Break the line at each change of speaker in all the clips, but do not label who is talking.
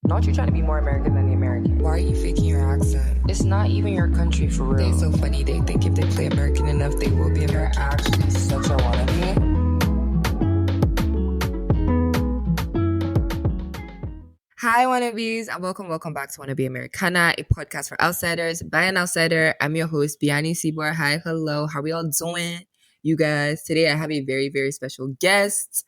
Not you trying to be more American than the American.
Why are you faking your accent?
It's not even your country for real.
They're so funny. They think if they play American enough, they will be
You're
American.
actually such a wannabe.
Hi, wannabes, and welcome back to Wanna Be Americana, a podcast for outsiders by an outsider. I'm your host, Bianim Isibor. Hi, hello. How are we all doing, you guys? Today, I have a very, very special guest.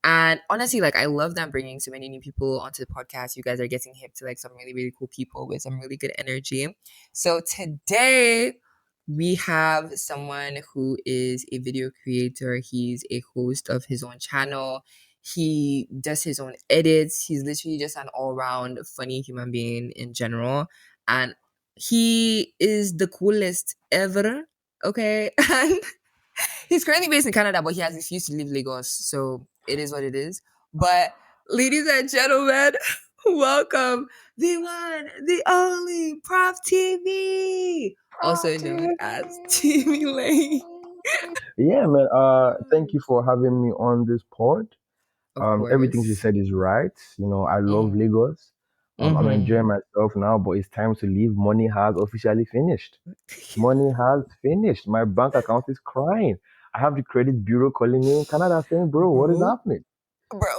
And honestly, I love that I'm bringing so many new people onto the podcast. You guys are getting hip to some really, really cool people with some really good energy. So today we have someone who is a video creator. He's a host of his own channel. He does his own edits. He's literally just an all-round funny human being in general. And he is the coolest ever. Okay. And he's currently based in Canada, but he has refused to leave Lagos. So it is what it is. But ladies and gentlemen, welcome the one, the only Prof TV, also known as TV Lane.
Yeah, man. Thank you for having me on this pod. Everything she
course.
said is right. I love Lagos. I'm enjoying myself now, but it's time to leave. Money has officially finished. Money has finished. My bank account is crying. I have the credit bureau calling me in Canada saying, bro, what is happening?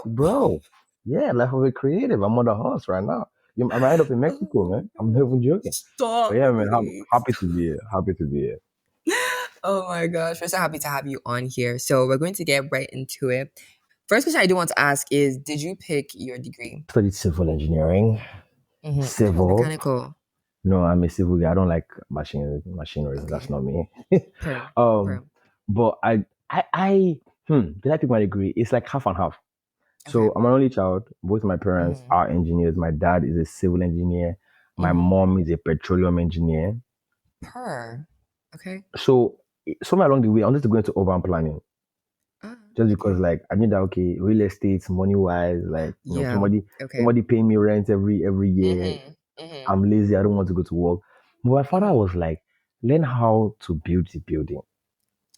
Bro. Yeah, life of a creative. I'm on the horse right now. I'm right up in Mexico, man. I'm not even joking.
Stop.
But yeah, man, happy to be here. Happy to be here.
Oh my gosh, we're so happy to have you on here. So we're going to get right into it. First question I do want to ask is, did you pick your degree?
I studied civil engineering. Civil.
Mechanical.
No, I'm a civil guy. I don't like machinery. Okay. That's not me. But did I pick my degree? It's like half and half. Okay. So I'm an only child. Both my parents are engineers. My dad is a civil engineer. My mom is a petroleum engineer.
Okay.
So somewhere along the way, I wanted to go into urban planning. Just because I knew that real estate, money wise, somebody paying me rent every year. I'm lazy, I don't want to go to work. But my father was like, learn how to build the building.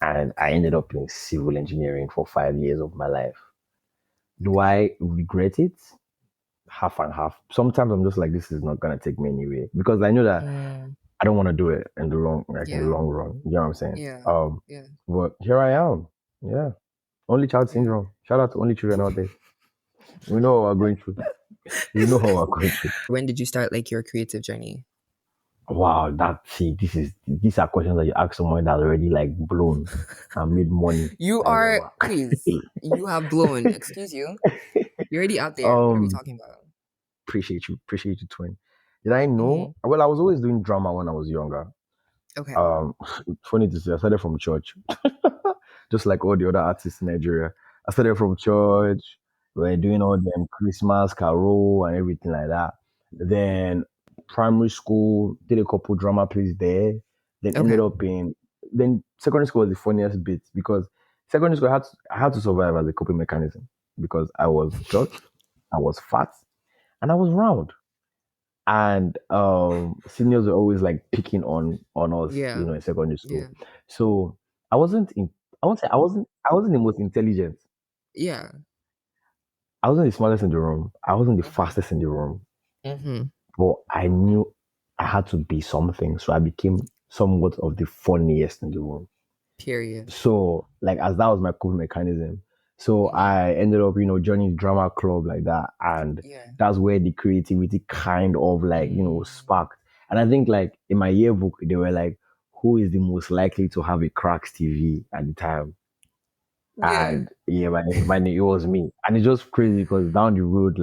And I ended up in civil engineering for 5 years of my life. Do I regret it? Half and half. Sometimes I'm just like, this is not gonna take me anywhere. Because I know that I don't want to do it in the long run. You know what I'm saying?
Yeah.
But here I am. Yeah. Only child syndrome. Shout out to only children out there. We know what we're going through.
When did you start your creative journey?
Wow, these are questions that you ask someone that's already blown and made money.
You are, please. You have blown. Excuse you. You're already out there. What are we talking about?
Appreciate you, twin. Did I know? Well, I was always doing drama when I was younger.
Okay.
Funny to say, I started from church. Just like all the other artists in Nigeria. I started from church. We're doing all them Christmas carol and everything like that. Then primary school, did a couple drama plays there. Then ended up then secondary school was the funniest bit because secondary school I had to survive as a coping mechanism because I was short, I was fat, and I was round. And seniors were always picking on us, in secondary school. Yeah. So I wasn't the most intelligent.
Yeah.
I wasn't the smartest in the room. I wasn't the fastest in the room. But I knew I had to be something. So I became somewhat of the funniest in the room.
Period.
So as that was my coping mechanism. So I ended up, joining drama club like that. And that's where the creativity kind of sparked. And I think in my yearbook, they were who is the most likely to have a cracks TV at the time? Yeah. And my name, it was me. And it's just crazy because down the road,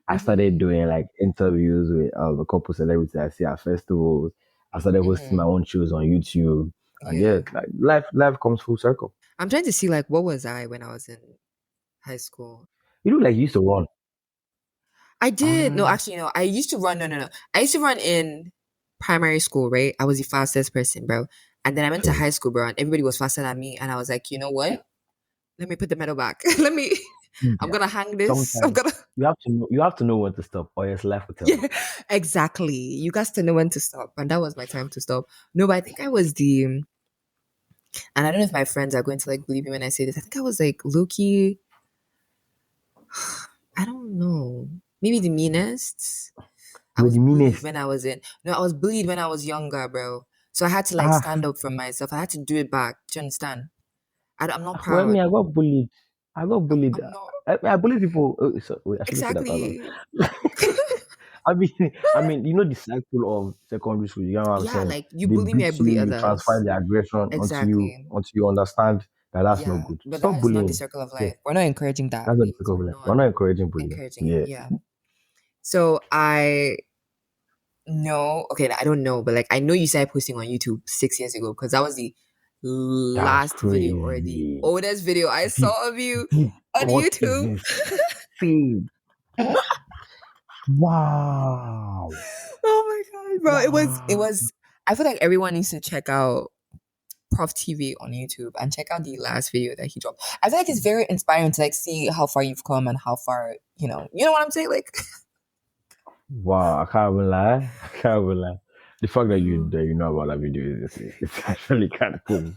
I started doing interviews with a couple celebrities I see at festivals. I started hosting my own shows on YouTube. And life comes full circle.
I'm trying to see what was I when I was in high school?
You look like you used to run.
I did. No, actually, no. I used to run. No. I used to run in primary school, right? I was the fastest person, bro. And then I went to high school, bro, and everybody was faster than me. And I was like, you know what? Let me put the medal back. I'm gonna hang this.
You have to know when to stop, or else life will tell you.
Exactly. You got to know when to stop, and that was my time to stop. No, but I think I was and I don't know if my friends are going to believe me when I say this. I think I was low-key. I don't know. maybe the meanest. I
You were
was
the
bullied
meanest.
when I was I was bullied when I was younger, bro. So I had to like
Ah,
stand up for myself. I had to do it back. Do you understand? I'm not
well, me,
proud.
I got bullied. I got bullied.
I'm not
I bullied people. Oh, so, wait, I shouldn't say that out loud.
exactly.
I mean, you know the cycle of secondary school. You know what I'm
Yeah,
saying?
like you
They
bully me,
beat
I
you,
bully
you transfer
others.
the aggression
Exactly.
until you understand that that's not
Yeah,
good.
but
Stop
that is not the
bullying.
circle of
Yeah,
life. We're not encouraging that,
that's not the
please.
circle of
We're
life. We're
not
not encouraging bullying.
encouraging it.
Yeah.
Yeah. So I know, okay, I don't know, but like I know you started posting on YouTube 6 years ago because that was the
That's
last video or the
crazy.
oldest video I
Deep,
saw of you
deep.
on
What is
YouTube.
insane? Wow.
Oh my god, bro! It
Wow.
was. I feel like everyone needs to check out Prof TV on YouTube and check out the last video that he dropped. I feel like it's very inspiring to like see how far you've come and how far you know what I'm saying. Like,
Wow. I can't even lie. I can't even lie. The fact that you know about that video is it's actually kind of cool.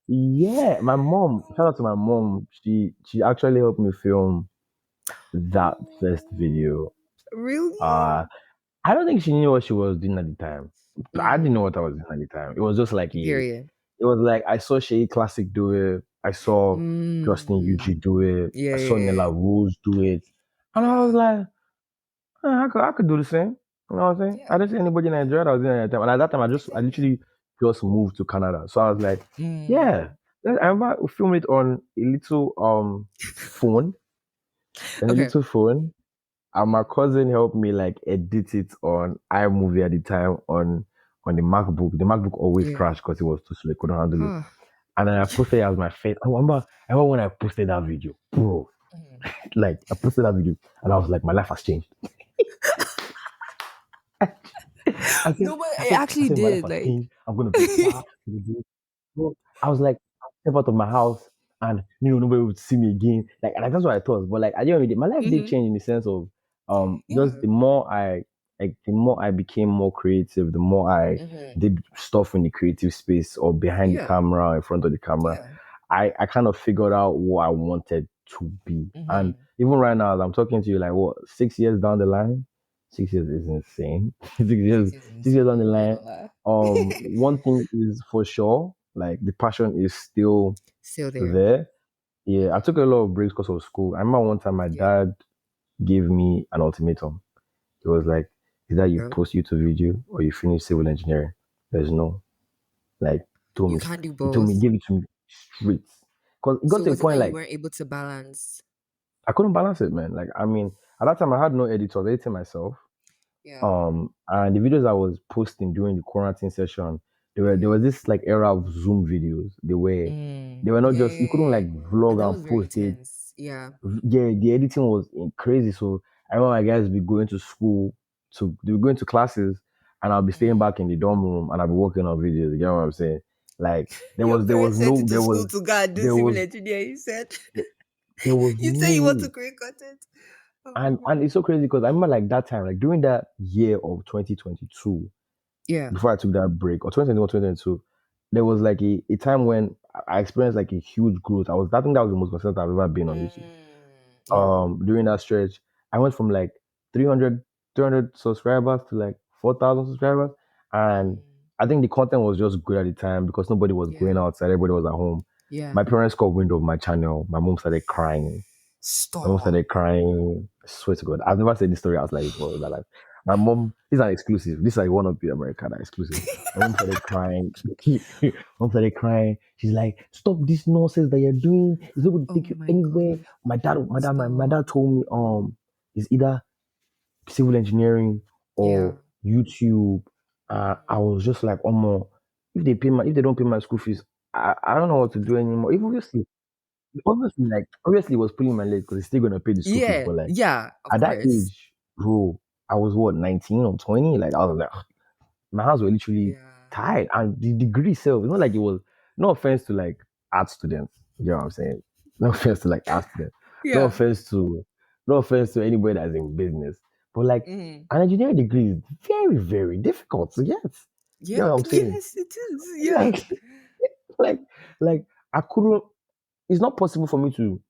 Yeah, my mom. Shout out to my mom. She actually helped me film that first video.
really?
Uh, I don't think she knew what she was doing at the time. I didn't know
Mm,
what I was doing at the time. It was just like
period.
it was like I saw Shay Classic do it. I saw Justin
Mm,
Uchi do it.
yeah,
I
yeah,
saw
yeah.
Nella Rose do it, and I was
Yeah,
like, I could do the same. You know what I'm saying?
yeah.
I didn't see anybody in Nigeria that was doing it at the time, and at that time I
Exactly.
literally just moved to Canada, so I was like,
Mm,
yeah. Then I remember we filmed it on a little phone,
okay.
and my cousin helped me like edit it on iMovie at the time on the MacBook. The MacBook always
Yeah.
crashed because it was too slow, it couldn't handle it.
Huh.
And then I posted it as my face. I remember when I posted that video, bro.
Mm.
Like I posted that video, and I was like, my life has changed. I said,
No, but
I
it
said, I
actually
said, my life
did.
has
Like,
changed. I'm gonna be far. Bro, I was like, I step out of my house, and nobody would see me again. Like that's what I thought. But like, I didn't really. My life did
hmm
change in the sense of, just
yeah.
the more I became more creative, the more I
hmm
did stuff in the creative space or behind the
Yeah.
camera, in front of the camera.
Yeah.
I kind of figured out what I wanted to be. And
hmm
even right now, as I'm talking to you, like what, 6 years down the line, 6 years is insane. 6 years,
6 years is
6 years down
insane.
the
I ain't
line,
gonna lie.
one thing is for sure, like the passion is still
Still there.
there. Yeah, I
hmm
took a lot of breaks because of school. I remember one time my
Yeah.
dad gave me an ultimatum. He was like, either you
Bro,
post YouTube video or you finish civil engineering. There's no, like,
you can't do
he told me,
both.
give it to me straight. Because it got
So
to a
was it
point
that you
like,
weren't able to balance?
I couldn't balance it, man. Like, I mean, at that time I had no editor, I was editing myself.
Yeah.
And the videos I was posting during the quarantine session, there
Yeah.
was this like era of Zoom videos. They were not
Yeah,
just, you
yeah,
couldn't
yeah.
like vlog
That
and
was very
post it.
intense. Yeah.
Yeah, the editing was crazy. So I remember my guys be going to school, they were going to classes, and I'll be staying
hmm
back in the dorm room and I'll be working on videos. You know what I'm saying? Like
Your
there was
parents sent you
no
to school to go and do
there
civil
was
engineer, you said.
there was
You
no
say you want
way.
to create content. Oh my
And
god.
it's so crazy because I remember like that time, like during that year of 2022,
Yeah.
before I took that break, or 2021, 2022, there was like a time when I experienced like a huge growth. I think that was the most consistent I've ever been on YouTube.
Yeah.
During that stretch, I went from like 300 subscribers to like 4,000 subscribers. And
Mm,
I think the content was just good at the time because nobody was going
yeah.
outside, everybody was at home.
Yeah.
My parents caught wind of my channel. My mom started crying. My mom
Stop.
started crying. I swear to God. I've never said this story out like before in my life. My mom, this is an exclusive. This is like one of the American exclusive. My mom started crying. Mom started crying. She's like, stop this nonsense that you're doing. It's not going to
Oh
take you
my
anywhere.
god.
My
Stop.
dad told me, it's either civil engineering
Yeah.
or YouTube. I was just like, oh no, if they don't pay my school fees, I don't know what to do anymore. Even obviously it was pulling my leg because it's still gonna pay the school fees,
Yeah.
but like
Yeah. Of
at that
course.
age, bro, I was what, 19 or 20? Like I was like, my hands were literally
Yeah.
tied. And the degree itself, it's not like it was, no offense to like art students. You know what I'm saying? No offense to like art students. No
Yeah.
offense to no offense to anybody that's in business. But like
hmm
an engineering degree is very, very difficult to get. You
Yeah.
know what I'm saying?
Yes, it is. Yeah.
Like, like, like I couldn't, it's not possible for me to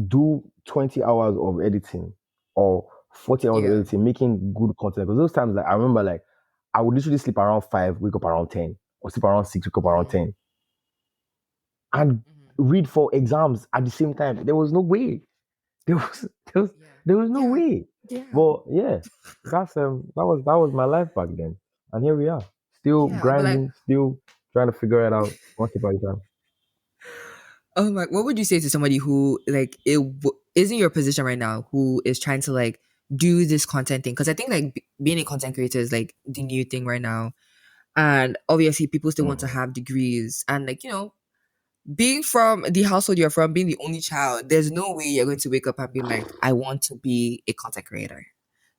do 20 hours of editing or 40 hours of
Yeah.
editing, making good content. Because those times, like I remember, like I would literally sleep around 5, wake up around 10, or sleep around 6, wake up around 10, and read for exams at the same time. There was no way. There was there was
Yeah.
there was no
Yeah.
way.
Yeah.
But yeah, that was my life back then, and here we are, still
Yeah. But like,
grinding, still trying to figure it out one step at a time.
oh my, what would you say to somebody who like is in your position right now, who is trying to like do this content thing? Because I think like being a content creator is like the new thing right now, and obviously people still want to
Mhm.
have degrees, and like being from the household you're from, being the only child, there's no way you're going to wake up and be like, I want to be a content creator.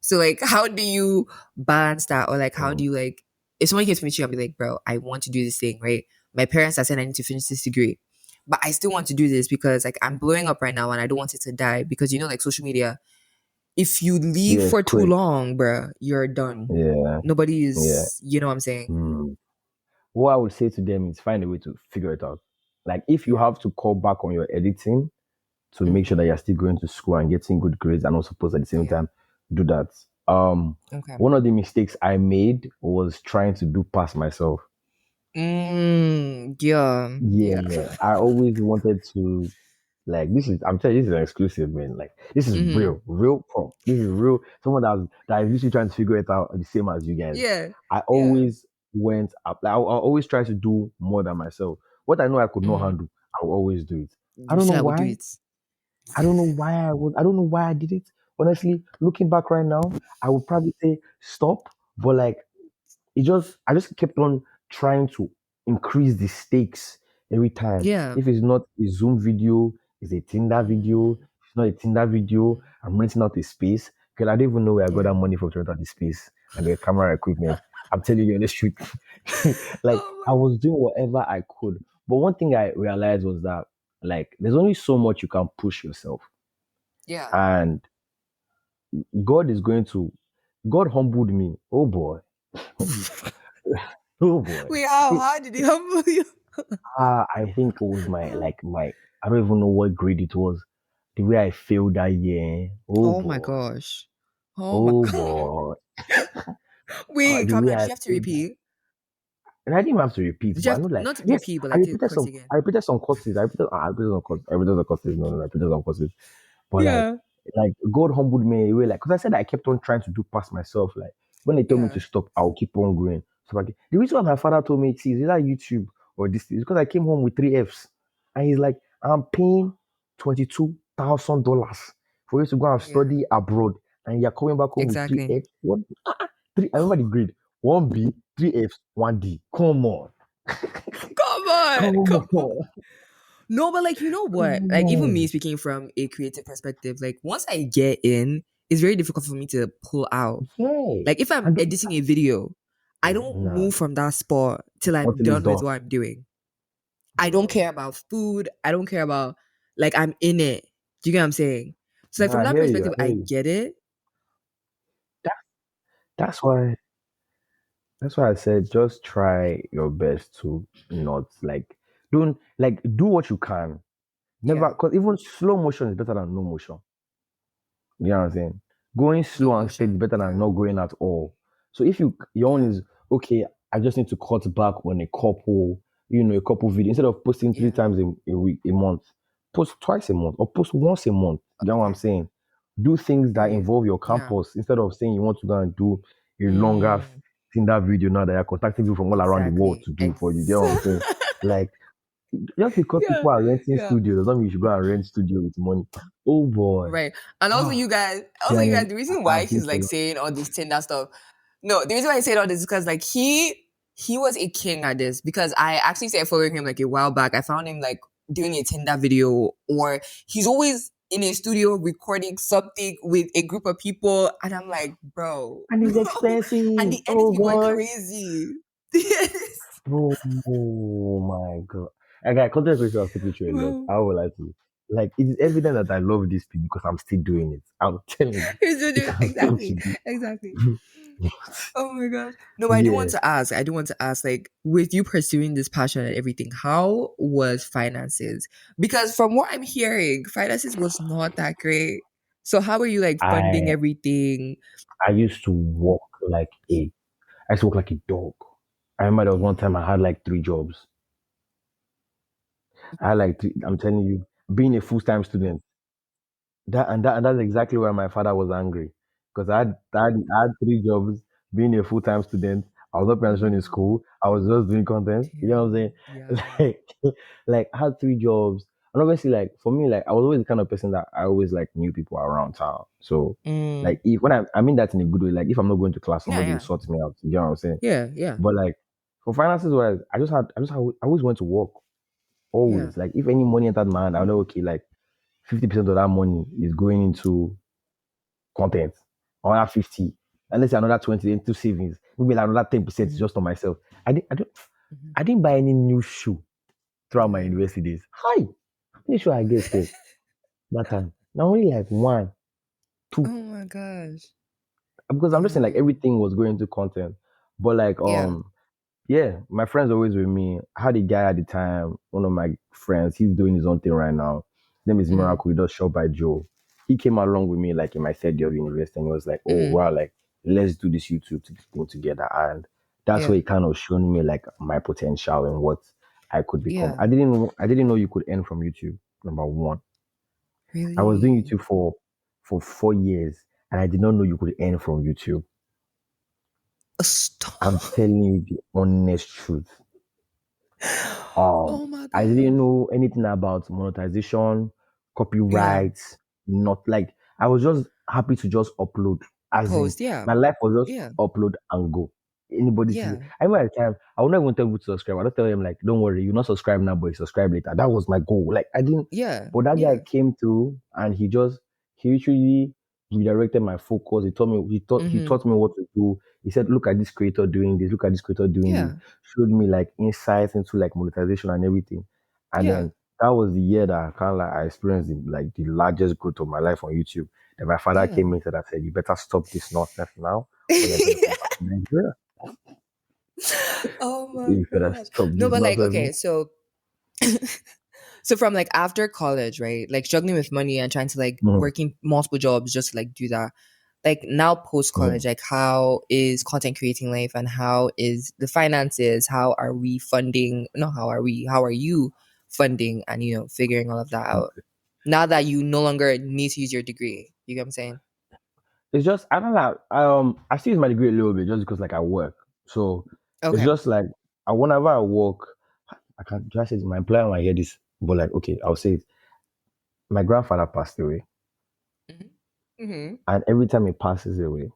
So like, how do you balance that, or like, how do
Mhm.
you like, if somebody came to meet you and be like, bro, I want to do this thing, right? My parents are saying I need to finish this degree, but I still want to do this because like I'm blowing up right now and I don't want it to die because like social media, if you leave
Yeah, it's
for too
quick.
long, bro, you're done.
Yeah,
Nobody
yeah.
is, you know what I'm saying?
Mm. What I would say to them is find a way to figure it out. Like if you
Yeah.
have to call back on your editing to make sure that
Mm-hmm.
you're still going to school and getting good grades and also post at the same
Yeah.
time, do that.
Okay.
One of the mistakes I made was trying to do past myself.
Yeah. Yeah.
Yeah, I always wanted to, like, this is, I'm telling you, this is an exclusive, man. Like, this is
Mm-hmm.
real prop. This is real. Someone that is literally trying to figure it out the same as you guys.
Yeah.
I
Yeah.
always went up. Like, I always try to do more than myself. What I know I could not
Mm-hmm.
handle, I will always do it. I
You
don't know
said I would do
why.
it.
I don't know why I was. I don't know why I did it. Honestly, looking back right now, I would probably say stop. But like, I just kept on trying to increase the stakes every time.
Yeah.
If it's not a Zoom video, it's a Tinder video.
Mm,
If it's not a Tinder video, I'm renting out a space. Because I don't even know where I got
yeah.
that money from to rent out the space and the camera equipment. I'm telling you on the street. Like
Oh
I
my.
was doing whatever I could. But one thing I realized was that like there's only so much you can push yourself.
Yeah.
And God is going to God humbled me. Oh boy. Oh boy.
Wait, how did he humble you?
I think it was my I don't even know what grade it was. The way I failed that year. Oh
Oh my
boy.
gosh. Oh my
Oh
god.
boy.
Wait,
The
calm
way
down. Did
I
you have to
failed that.
repeat?
And I didn't even have to repeat,
Did you
but I
have
know like
not
yes,
repeat, but like take course again?
I repeated some courses. I repeated some courses. I repeated some courses. No, I repeated some courses. But
Yeah.
like God humbled me in a way, like because I said I kept on trying to do past myself. Like when they told me
Yeah.
to stop, I'll keep on going. So like the reason why my father told me see is either YouTube or this is because I came home with 3 Fs. And he's like, I'm paying $22,000 for you to go and
Yeah.
study abroad. And you're coming back home with three
Exactly.
Fs. What three I remember the grade. 1B, 3 Fs, 1D. Come on.
Come on.
Come
Come on.
on.
No, but like you know what?
Come
Like even me
on.
speaking from a creative perspective, like once I get in, it's very difficult for me to pull out.
Yeah.
Like if I'm
And
editing a video, I don't
nah,
move from that spot till I'm
until it's
done with
done.
what I'm doing. I don't
Bro.
care about food. I don't care about like I'm in it. Do you get what I'm saying? So like
Nah,
from
I
that
hear you. I
perspective,
hear
I
you.
get it.
That, that's why. That's why I said just try your best to not like don't like do what you can. Never
Yeah.
because even slow motion is better than no motion. You know what I'm saying? Going
No
slow and steady is
motion.
better than
Yeah.
not going at all. So if your own
Yeah.
is okay, I just need to cut back on a couple video instead of posting three
Yeah.
times a week, a month, post twice a month or post once a month. You know what I'm
Okay.
saying? Do things that
Period.
involve your
Yeah.
campus instead of saying you want to go and do a longer
Mm,
Tinder video now that you're contacting people from all around the world
exactly.
to do for you. You know what I'm saying? Like just because
Yeah.
people are renting
Yeah.
studios doesn't mean you should go and rent studio with money. Oh boy.
Right. And
Ah,
also you guys,
Bianim,
the reason
I
why
agree
he's
for
like
you.
saying all this Tinder stuff. No, the reason why I say all this is because like he was a king at this because I actually started following him like a while back. I found him like doing a Tinder video or he's always in a studio recording something with a group of people and I'm like, bro.
And it's
And
expensive.
the
Oh
editing going
boy.
crazy. Yes.
Bro, oh my god. Okay, content creation has taken you through a lot.
Well,
How will I do? Like it is evident that I love this thing because I'm still doing it. I'm telling
He's doing
you,
it.
I'm still
Exactly. Exactly.
doing
Oh my gosh. No, I do want
yeah.
to ask. I do want to ask, like, with you pursuing this passion and everything, how was finances? Because from what I'm hearing, finances was not that great. So how are you like funding
I
everything?
I used to walk like a I used to work like a dog. I remember there was one time I had like 3 jobs. I had like three, I'm telling you, being a full-time student. And that's exactly why my father was angry. Because I had 3 jobs, being a full-time student. I was not pensioned in
Oh,
school. I was just doing content. You know what I'm
damn.
saying?
Yeah.
Like I had 3 jobs. And obviously, like for me, like I was always the kind of person that I always like knew people around town. So
Mm.
like if when I mean that in a good way, like if I'm not going to class,
Yeah,
somebody will
yeah.
sort me out. You know what I'm saying?
Yeah, yeah.
But like for finances wise, I always went to work.
Yeah.
Always. Like if any money entered my hand, I know okay, like 50% of that money is going into content. Another 50. And let's say another 20 into savings. Maybe like another 10% is
Mhm.
just on myself. I don't
Mhm.
I didn't buy any new shoe throughout my
Yeah.
university days. Hi. How many shoe I get safe that time? Now only like one,
Oh
two.
my gosh.
Because I'm just saying like
Yeah.
everything was going into content. But like
Yeah.
yeah, my friends always with me. I had a guy at the time, one of my friends, he's doing his own thing right now. His name is
Mm-hmm.
Miracle, he does Shop by Joe. He came along with me like in my third year of university and he was like, oh
Mm-hmm.
wow, like let's do this YouTube thing together. And that's where
Yeah.
he kind of shown me like my potential and what I could become.
Yeah.
I didn't know you could earn from YouTube, number one. I was doing
Really?
YouTube for 4 years and I did not know you could earn from YouTube.
Stop.
I'm telling you the honest truth. Um,
Oh my
I didn't
gosh.
know anything about monetization,
Yeah.
copyrights, not like I was just happy to just upload. As in,
Post. Yeah.
my life was just
Yeah.
upload and go. Anybody sees it.
Yeah.
I remember at the time, I would not even tell people to subscribe. I don't tell them like, don't worry, you're not subscribed now, but you subscribe later. That was my goal. Like I didn't,
Yeah.
but that guy
Yeah.
came through and he literally redirected my focus. He
Mm-hmm.
taught me what to do. He said, look at this creator doing this, look at this creator doing this,
Yeah.
showed me like insights into like monetization and everything. And
Yeah.
then that was the year that I kind of like I experienced like the largest growth of my life on YouTube. And my father
Yeah.
came in and said, you better stop this nonsense now, or you're gonna come back to Nigeria.
Oh my
You better
gosh.
stop
No,
this
but like,
nonsense.
okay, so so from like after college, right? Like struggling with money and trying to like
Mhm,
working multiple jobs just to like do that. Like now post college,
mhm.
like how is content creating life and how is the finances? How are we funding? No, how are you funding and figuring all of that out?
Okay.
Now that you no longer need to use your degree. You get what I'm saying?
It's just I don't know. I still use my degree a little bit just because like I work. So it's
Okay.
just like whenever I work, I can't just say my employer might hear this, but like okay, I'll say it. My grandfather passed away,
Mm-hmm.
and every time he passes away,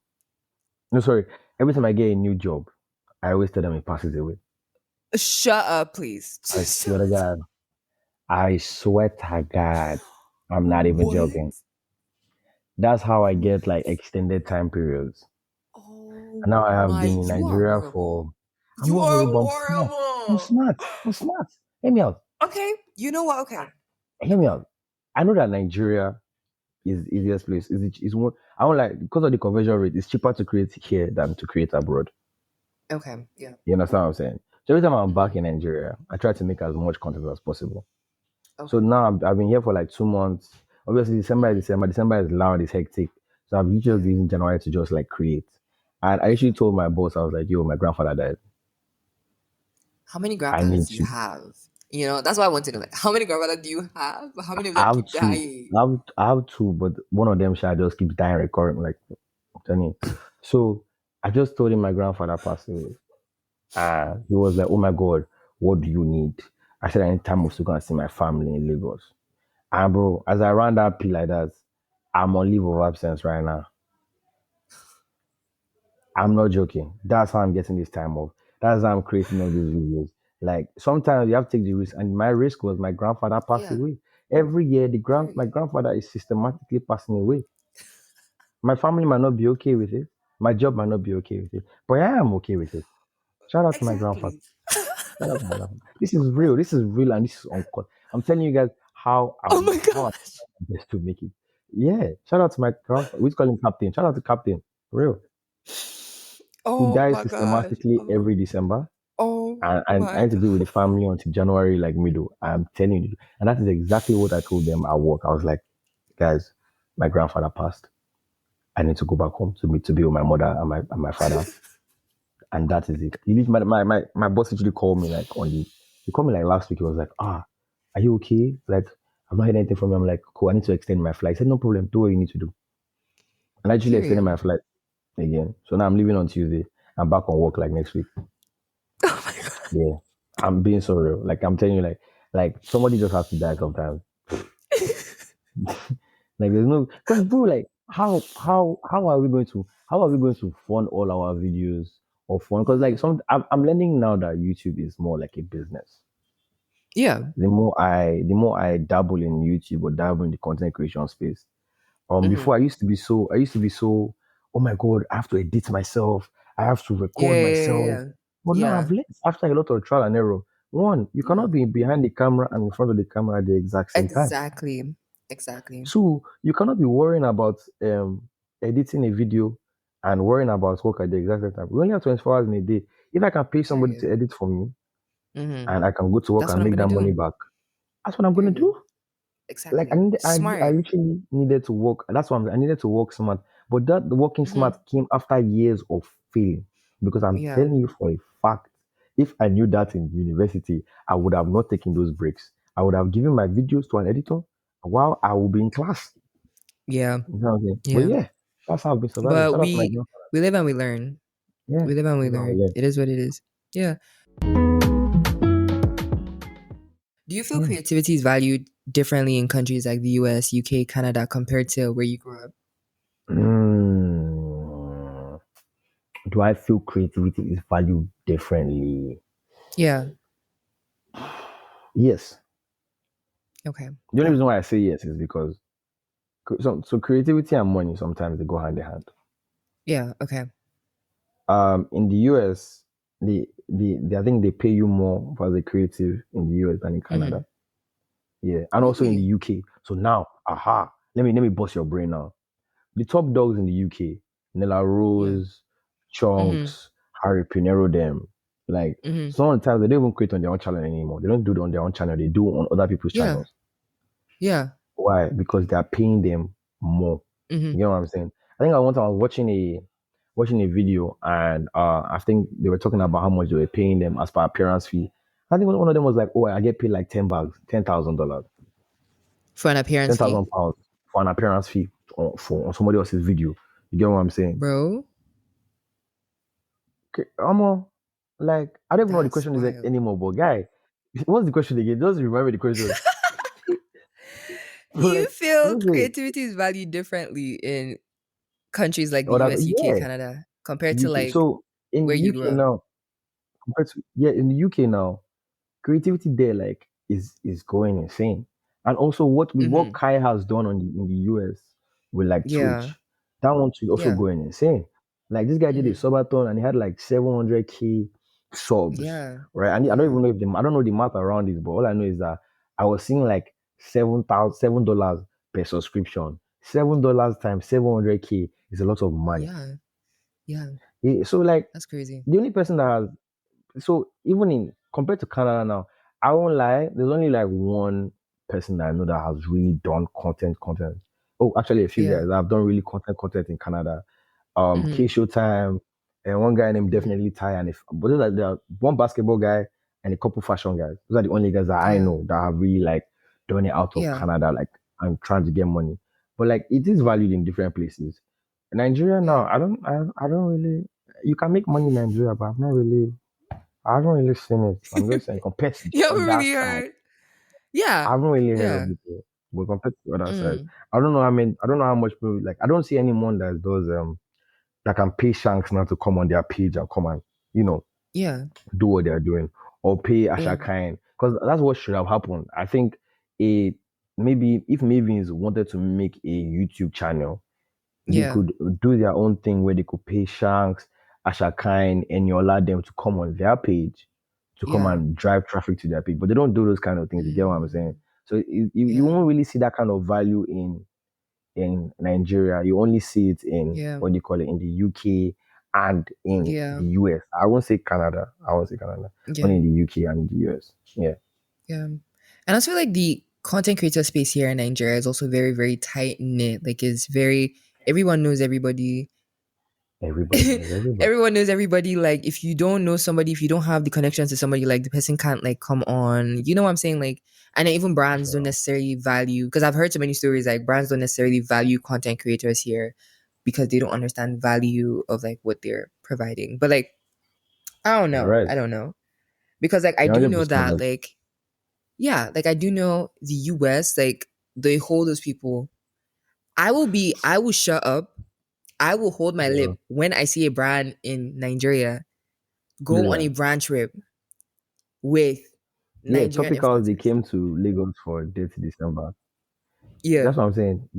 no sorry, every time I get a new job, I always tell them he passes away.
Shut up, please.
I swear to God. I swear to God. I'm not even
What?
joking. That's how I get like
What?
extended time periods. And
Oh
now I have
my,
been in
you are
Nigeria
horrible.
for I'm
You
not
are
horrible, I'm smart. I'm
horrible.
smart. I'm smart. Hear me out.
Okay, you know what? Okay.
Hear me out. I know that Nigeria is the easiest place. Is one I don't like because of the conversion rate, it's cheaper to create here than to create abroad.
Okay. Yeah.
You understand what I'm saying? So every time I'm
Hmm.
back in Nigeria, I try to make as much content as possible. So
Okay.
now I've been here for like 2 months. Obviously, December is
Hmm.
December. December is loud, it's hectic. So I've usually
Yeah.
been using January to just like create. And I
Yeah.
actually told my boss, I was like, yo, my grandfather died.
How many
I
grandfathers
need
do you
to.
have? That's why I want to know. Like, how many grandfathers do you have? How many of
I
them
have
keep
two.
dying?
I have two, but one of them shall just keep dying recurrent, like I'm telling you. So I just told him my grandfather passed away. And he was like, oh my God, what do you need? I said, I need time
Yeah.
off to go and see my family in Lagos. And bro, as I ran that pill like that, I'm on leave of absence right now. I'm not joking. That's how I'm getting this time off. That's how I'm creating all these videos. Like sometimes you have to take the risk, and my risk was my grandfather passed
Yeah.
away. Every year, my
Period.
grandfather is systematically passing away. My family might not be okay with it. My job might not be okay with it, but I am okay with it. Shout out to my grandfather.
Exactly.
Shout out to my grandfather. This is real. This is real, and this is uncut. I'm telling you guys, how I
Oh my
how I
gosh.
try best to make it. Yeah, shout out to my grandfather. We call him Captain. Shout out to Captain. For real. He
Oh
dies
my gosh.
systematically every December.
Oh
And I
my
need to be with
god.
the family until January, like middle. I'm telling you. And that is exactly what I told them at work. I was like, guys, my grandfather passed. I need to go back home to be with my mother and my father. And that is it. My boss actually called me like he called me like last week. He was like, are you okay? Like, I've not heard anything from you. I'm like, cool, I need to extend my flight. He said, no problem, do what you need to do. And I actually extended my
Period.
flight again. So now I'm leaving on Tuesday. I'm back on work like next week.
Oh my god.
Yeah. I'm being so real. Like I'm telling you, like somebody just has to die sometimes. Like there's no because bro, like how are we going to fund all our videos or fund? Because like I'm learning now that YouTube is more like a business.
Yeah.
The more I dabble in YouTube or dabble in the content creation space.
Hmm.
Before I used to be so, oh my god, I have to edit myself, I have to
Yeah,
record
yeah, yeah,
myself.
yeah.
But now
Yeah.
I've learned after a lot of trial and error. One, you
Yeah.
cannot be behind the camera and in front of the camera at the exact same time.
Exactly. Exactly.
So you cannot be worrying about editing a video and worrying about work at the exact same time. We only have 24 hours in a day. If I can pay somebody to
Period.
edit for me
Hmm.
and I can go to work
That's what
and
I'm
make
gonna
that money
do.
back, that's what I'm gonna
Period.
do. Like
Exactly.
I
Smart.
literally needed to work. That's why I needed to work smart. But that the working
Hmm.
smart came after years of failing. Because I'm
Yeah.
telling you for a fact, if I knew that in university, I would have not taken those breaks. I would have given my videos to an editor while I would be in class.
Yeah.
You know what I'm saying? But
Yeah.
yeah, that's how I've been surviving.
But
Shout out to my
we
grandfather.
we live and we learn.
Yeah,
We live and we
you know,
learn.
yeah.
It is what it is. Yeah. Do you feel
Hmm.
creativity is valued differently in countries like the US, UK, Canada compared to where you grew up?
Mm. Do I feel creativity is valued differently?
Yeah.
Yes.
Okay.
The only
How?
reason why I say yes is because so creativity and money sometimes they go hand in hand.
Yeah. Okay.
In the US, I think they pay you more for the creative in the US than in
Hmm.
Canada. Yeah, and also in the
Really?
UK. So now, let me bust your brain now. The top dogs in the UK, Nella
Yeah.
Rose,
Hmm.
Chunks, Harry Pinero, them. Like
Hmm.
some of the times they don't even create on their own channel anymore. They don't do it on their own channel. They do it on other people's
Yeah.
channels.
Yeah.
Why? Because they are paying them more.
Hmm.
You know what I'm saying? I think I one time I was watching a video and I think they were talking about how much they were paying them as per appearance fee. I think one of them was like, "Oh, I get paid like $10, $10,000,
For an appearance
ten
fee,
thousand pounds for an appearance fee on somebody else's video." You get what I'm saying?
bro.
Okay, like I don't even know what the
That's
question is
wild.
anymore. But guy, what's the question again? Just remember the question.
Do you
Like,
feel
what's it?
creativity is valued differently in countries like the
Or
US, UK,
yeah,
Canada compared to
UK.
like
So in
where
the
you grew
UK
up?
now, compared to yeah, in the UK now, creativity there like is going insane. And also what
Hmm.
Kai has done in the US with like
Yeah.
Twitch, that one is also
Yeah.
going insane. Like this guy did a
Hmm.
subathon and he had like 700K subs,
Yeah.
right? And I don't
Yeah.
even know if I don't know the math around this, but all I know is that I was seeing like $7 per subscription. $7 times 700K is a lot of money.
Yeah. Yeah.
So like
That's crazy.
the only person that has so even in compared to Canada now, I won't lie. There's only like one person that I know that has really done content. Oh, actually, a few
Yeah.
guys that have done really content in Canada. K
Hmm.
Showtime, and one guy named
Hmm.
Definitely Ty, and if but those are there are one basketball guy and a couple fashion guys. Those are the only guys that I
Yeah.
know that have really like done it out of
Yeah.
Canada. Like I'm trying to get money, but like it is valued in different places. Nigeria
Yeah.
now, I don't really. You can make money in Nigeria, but I haven't really seen it. I'm just saying compared to the
You haven't
other
really
side.
heard. Yeah.
I haven't really heard of
Yeah.
it yet. But compared to the other side,
Mm.
I don't know how much people like I don't see anyone that does that can pay Shanks now to come on their page and come and, you know,
Yeah.
do what they're doing. Or pay Asha
Mm.
Khan. Because that's what should have happened. I think it maybe if Mavens wanted to make a YouTube channel, they
Yeah.
could do their own thing where they could pay Shanks, Asha Khan, and you allow them to come on their page to come
Yeah.
and drive traffic to their page. But they don't do those kind of things. You get what I'm saying?
Mm.
So you
Yeah.
won't really see that kind of value in Nigeria. You only see it in
Yeah.
what do you call it in the UK and in
Yeah.
the US. I won't say Canada. I won't say Canada.
Yeah.
Only in the UK and the US. Yeah.
Yeah. And I also feel like the content creator space here in Nigeria is also very, very tight knit. Like it's very everyone knows everybody.
Everybody knows everybody.
Everyone knows everybody. Like if you don't know somebody, if you don't have the connections to somebody, like the person can't like come on. You know what I'm saying? Like, and then even brands don't
So
necessarily value because I've heard so many stories like brands don't necessarily value content creators here because they don't understand value of like what they're providing. But like I don't
you're
know.
right.
I don't know. Because like I
You're
do know
100%
that
right.
like yeah, like I do know the US, like they hold those people. I will shut up. I will hold my
Yeah.
lip when I see a brand in Nigeria go on a
Yeah.
brand trip with
Yeah.
Nigerian
Topicals, they
influencers.
came to Lagos for 30 December.
Yeah.
That's what I'm saying.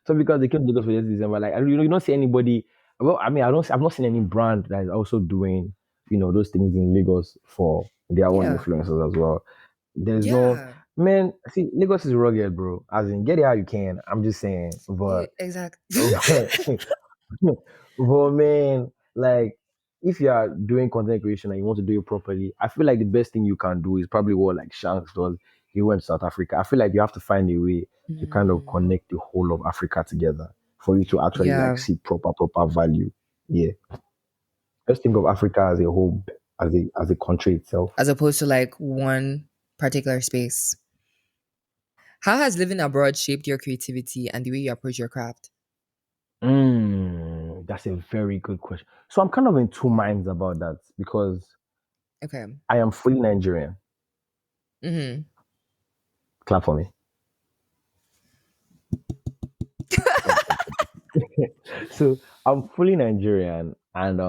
So because they came to Lagos for 30 December, like you don't see anybody. Well, I mean, I've not seen any brand that is also doing, those things in Lagos for their own
Yeah.
influencers as well. There's no
Yeah.
man. See, Lagos is rugged, bro. As in, get it how you can. I'm just saying,
Yeah,
but
exactly.
but man, like if you are doing content creation and you want to do it properly, I feel like the best thing you can do is probably what like Shanks does. He went to South Africa. I feel like you have to find a way to kind of
Mm,
connect the whole of Africa together for you to actually like
yeah.
see proper value. Yeah. Just think of Africa as a whole, as a country itself.
As opposed to like one particular space. How has living abroad shaped your creativity and the way you approach your craft?
That's a very good question. So I'm kind of in two
Yeah.
minds about that because
Okay.
I am fully Nigerian.
Mm-hmm.
Clap for me. So I'm fully Nigerian, and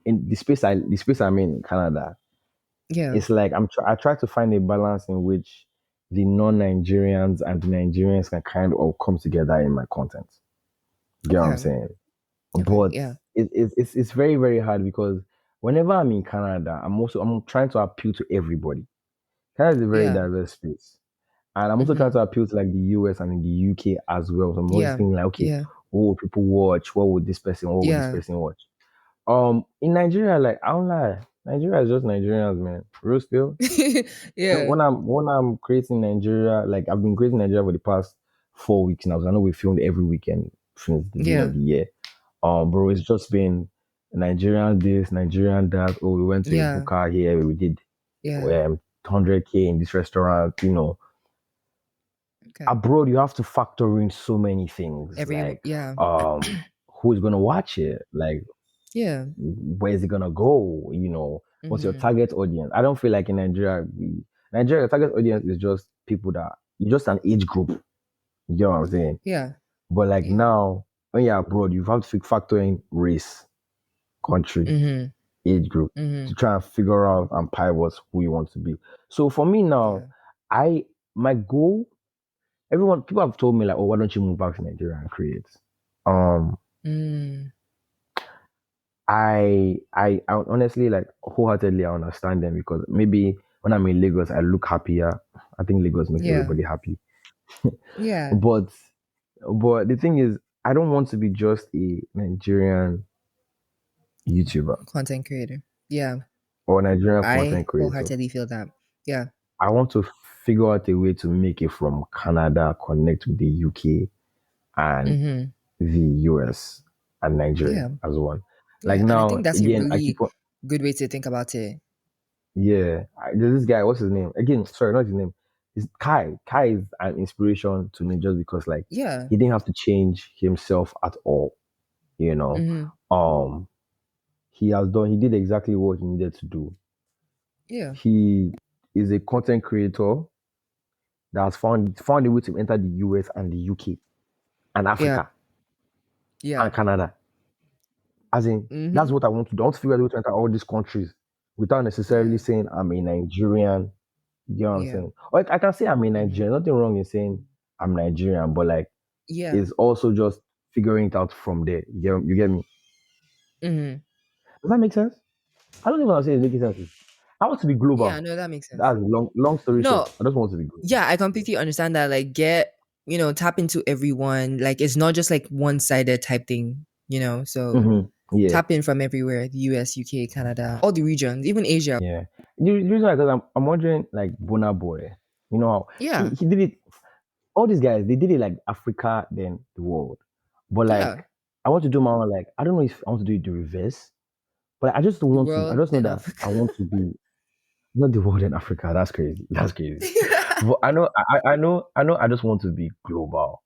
in the space I'm in Canada,
Yeah.
it's like I try to find a balance in which the non-Nigerians and the Nigerians can kind of come together in my content. You get what I'm
Okay.
saying?
Okay.
But
Yeah.
it's very very hard because whenever I'm in Canada, I'm trying to appeal to everybody. Canada is a very
Yeah.
diverse space. And I'm also trying
Mm-hmm.
to appeal to like the US and in the UK as well. So I'm always
Yeah.
thinking like, okay,
Yeah.
what would people watch? What would this
Yeah.
person watch? In Nigeria, like I don't lie, Nigeria is just Nigerians, man. Real still.
Yeah.
When I'm creating Nigeria, like I've been creating Nigeria for the past 4 weeks now. So I know we filmed every weekend since the beginning of
Yeah.
the year. Bro, it's just been Nigerian this, Nigerian that. Oh, we went to a
Yeah.
buka here, we did
Yeah.
100K in this restaurant.
Okay.
Abroad you have to factor in so many things
Every
like
yeah.
who's gonna watch it, like
Yeah.
where's it gonna go, what's your
Mm-hmm.
target audience. I don't feel like in Nigeria, target audience is just people that you just an age group. You get what I'm saying?
Yeah.
But like
Yeah.
now when you're abroad you have to factor in race, country,
Mm-hmm.
age group
Mm-hmm.
to try and figure out and pivot who you want to be. So for me now,
Yeah.
I my goal, everyone, people have told me like, oh, why don't you move back to Nigeria and create? Um,
Mm.
I honestly like wholeheartedly I understand them because maybe when I'm in Lagos I look happier. I think Lagos makes
Yeah.
everybody happy.
Yeah.
But the thing is, I don't want to be just a Nigerian YouTuber
Content creator. Yeah.
or Nigerian
I
content creator.
wholeheartedly feel that. Yeah.
I want to figure out a way to make it from Canada, connect with the UK and
Mm-hmm.
the US and Nigeria
Yeah.
as one. Like
Yeah. And I
now,
think that's a
again, I
really
keep on,
good way to think about it.
there's this guy, what's his name? Again, sorry, not his name. It's Kai. Kai is an inspiration to me just because, like,
Yeah.
he didn't have to change himself at all, you know.
Mm-hmm.
Um, he did exactly what he needed to do.
Yeah.
He is a content creator that has found a way to enter the US and the UK and
Yeah.
Africa
Yeah.
and Canada. As in,
Mm-hmm.
that's what I want to do. I want to figure out a way to enter all these countries without necessarily
Yeah.
saying I'm a Nigerian. You know what I'm
Yeah.
saying? Or I can say I'm a
Mm-hmm.
Nigerian. Nothing wrong in saying I'm Nigerian, but like
Yeah.
it's also just figuring it out from there. You get me?
Mm-hmm.
Does that make sense? I don't even want to say it's making sense. I want to be global.
Yeah, no, that makes sense.
That's long story short.
No,
I just want to be global.
yeah, I completely understand that. Like, tap into everyone. Like, it's not just like one-sided type thing, so
Yeah,
tap in from everywhere: the US, UK, Canada, all the regions, even Asia.
yeah. The reason why, because I'm wondering, like, Bona Boy, you know how
Yeah,
he did it. All these guys, they did it like Africa, then the world. But
yeah.
like, I want to do my own. Like, I don't know if I want to do it the reverse, but I just don't
The
want to. I
world,
just know
then
that I
Africa.
want to be not the world in Africa. That's crazy. That's crazy. But I know, I know. I just want to be global.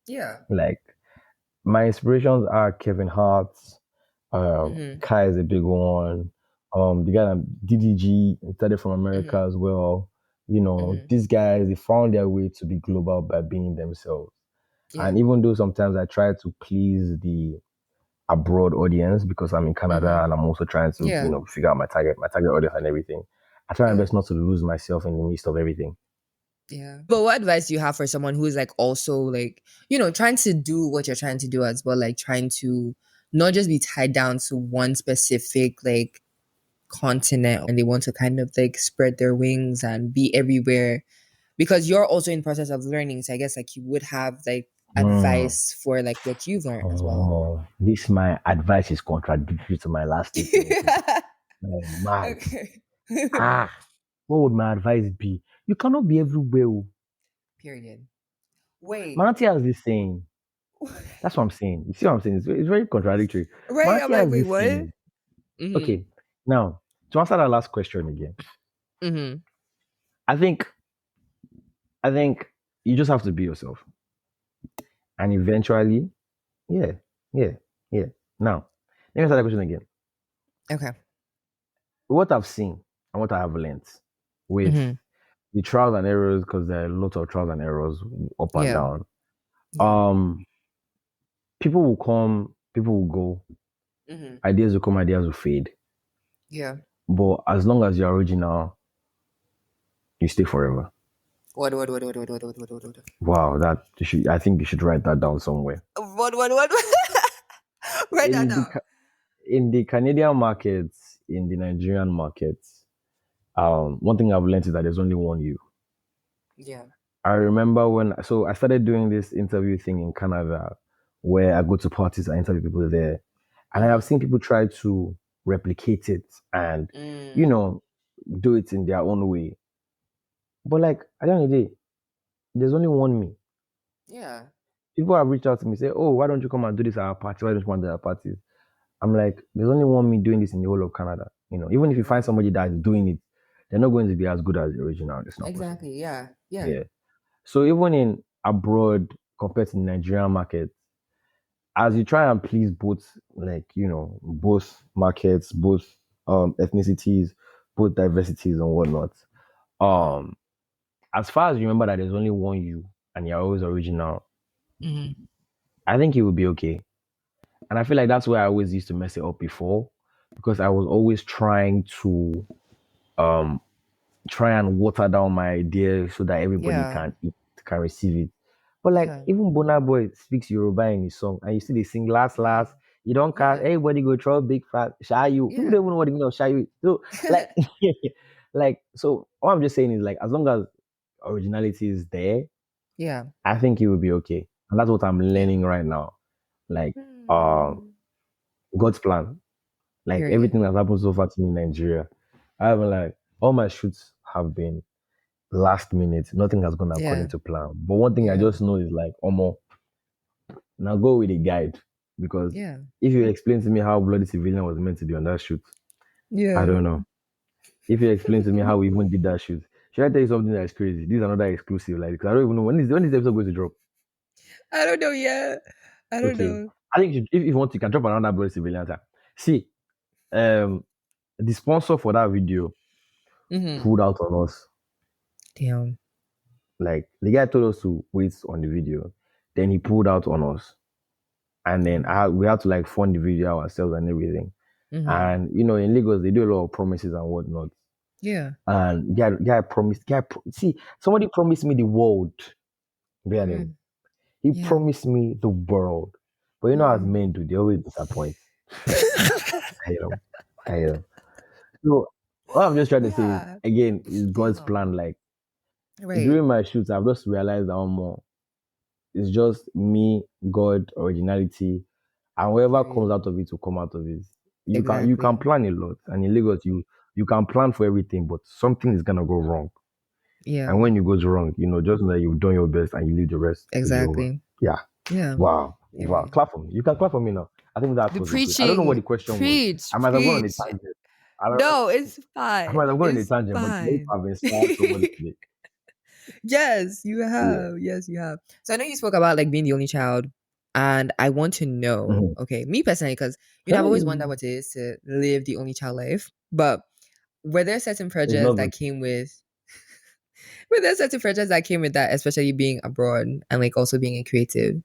Yeah.
Like, my inspirations are Kevin Hart.
Mm-hmm.
Kai is a big one. The guy DDG started from America
Mm-hmm.
as well. You know,
Mm-hmm.
these guys, they found their way to be global by being themselves.
Yeah.
And even though sometimes I try to please the abroad audience because I'm in Canada
Mm-hmm.
and I'm also trying to,
Yeah.
figure out my target audience and everything. I try my
Yeah.
best not to lose myself in the midst of everything.
Yeah. But what advice do you have for someone who is like also like, trying to do what you're trying to do as well, like trying to not just be tied down to one specific like continent, and they want to kind of like spread their wings and be everywhere, because you're also in process of learning. So I guess like you would have like
Hmm.
advice for like what you've learned as well.
Oh, this my advice is contradictory to my last statement. Oh, mad.
Okay.
Ah, what would my advice be? You cannot be everywhere. Oh.
Period. Wait.
My auntie has this saying. That's what I'm saying. You see what I'm saying? It's very contradictory. My
Right? I'm
auntie
like,
has
wait,
this
what?
saying.
Mm-hmm.
Okay, now to answer that last question again,
Mm-hmm.
I think I think you just have to be yourself, and eventually, yeah, yeah, yeah. Now, let me answer that question again.
Okay.
What I've seen and what I have learned with
Mm-hmm.
the trials and errors, because there are lots of trials and errors up and
Yeah.
down.
Yeah.
Um, people will come, people will go,
Mm-hmm.
ideas will come, ideas will fade.
Yeah.
But as long as you're original, you stay forever.
What?
Wow, that you should. I think you should write that down somewhere.
What? Write that
In the
down.
in the Canadian markets, in the Nigerian markets, one thing I've learned is that there's only one you.
Yeah.
I remember so I started doing this interview thing in Canada, where I go to parties, I interview people there, and I have
Mm-hmm.
seen people try to replicate it and, you
Mm.
know, do it in their own way. But like at the end of the day, there's only one me.
Yeah.
People have reached out to me, say, "Oh, why don't you come and do this at our party? Why don't you come to our parties?" I'm like, there's only one me doing this in the whole of Canada. Even if you find
Right.
somebody that's doing it, they're not going to be as good as the original. It's not possible.
Exactly. Yeah. Yeah.
Yeah. So even in abroad, compared to the Nigerian market, as you try and please both, like, both markets, both ethnicities, both diversities and whatnot, um, as far as you remember that there's only one you and you're always original,
Mm-hmm.
I think it will be okay. And I feel like that's where I always used to mess it up before, because I was always um try and water down my idea so that everybody
Yeah.
can receive it. But like
Yeah.
even Burna Boy speaks Yoruba in his song, and you see they sing last
Yeah.
last. You don't cast
Yeah.
everybody go throw big fat shy you. People
Yeah.
don't even know what the meaning of shy you is. So like like so what I'm just saying is, like, as long as originality is there,
Yeah.
I think it will be okay. And that's what I'm
Yeah.
learning right now. Like
Mm.
God's plan. Like
Period.
everything that's happened so far to me in Nigeria. I haven't, like, all my shoots have been last minute. Nothing has gone according
Yeah.
to plan. But one thing I
Yeah.
just know is, like, Omo, now go with a guide. Because
Yeah.
if you explain to me how Bloody Civilian was meant to be on that shoot, I
Yeah.
don't know. If you explain to me how we even did that shoot, should I tell you something that's crazy? This is another exclusive, like, because I don't even know when is the episode going to drop.
I don't know yet. I don't
Okay.
know.
I think if you want, you can drop another Bloody Civilian time. See, um the sponsor for that video
Mm-hmm.
pulled out on us.
Damn.
Like, the guy told us to wait on the video, then he pulled out on us, and then we had to, like, fund the video ourselves and everything.
Mm-hmm.
And in Lagos they do a lot of promises and whatnot.
Yeah.
And see, somebody promised me the world. Bianim.
Mm.
He
Yeah.
promised me the world, but as
Mm.
men do, they always disappoint. I hate them. I hate them. So What I'm just trying to say is,
Yeah.
again, is God's
Damn.
plan. Like
Right.
during my shoots, I've just realized that one more. It's just me, God, originality, and whatever comes
Period.
out of it will come out of it. You can
Exactly.
plan a lot, and in Lagos you can plan for everything, but something is gonna go wrong.
Yeah.
And when it goes wrong, just know that you've done your best and you leave the rest to Jehovah.
Exactly.
Yeah.
Yeah.
Wow.
Period.
Clap for me. You can clap for me now. I think that
The
was a good. I don't know what
preaching.
the question was.
Preach.
I might have gone on a
Preach.
tangent. I don't
No, it's
I
fine.
might have gone on a
It's
tangent, but maybe
fine.
I've inspired somebody today.
Yes, you
Yeah.
have. Yes, you have. So I know you spoke about like being the only child, and I want to know,
Mhm.
okay, me personally, because I've always wondered
Hey,
what it is to live the only child life. But were there certain
it's
pressures
not
that
good.
came with were there certain pressures that came with that, especially being abroad and like also being a creative?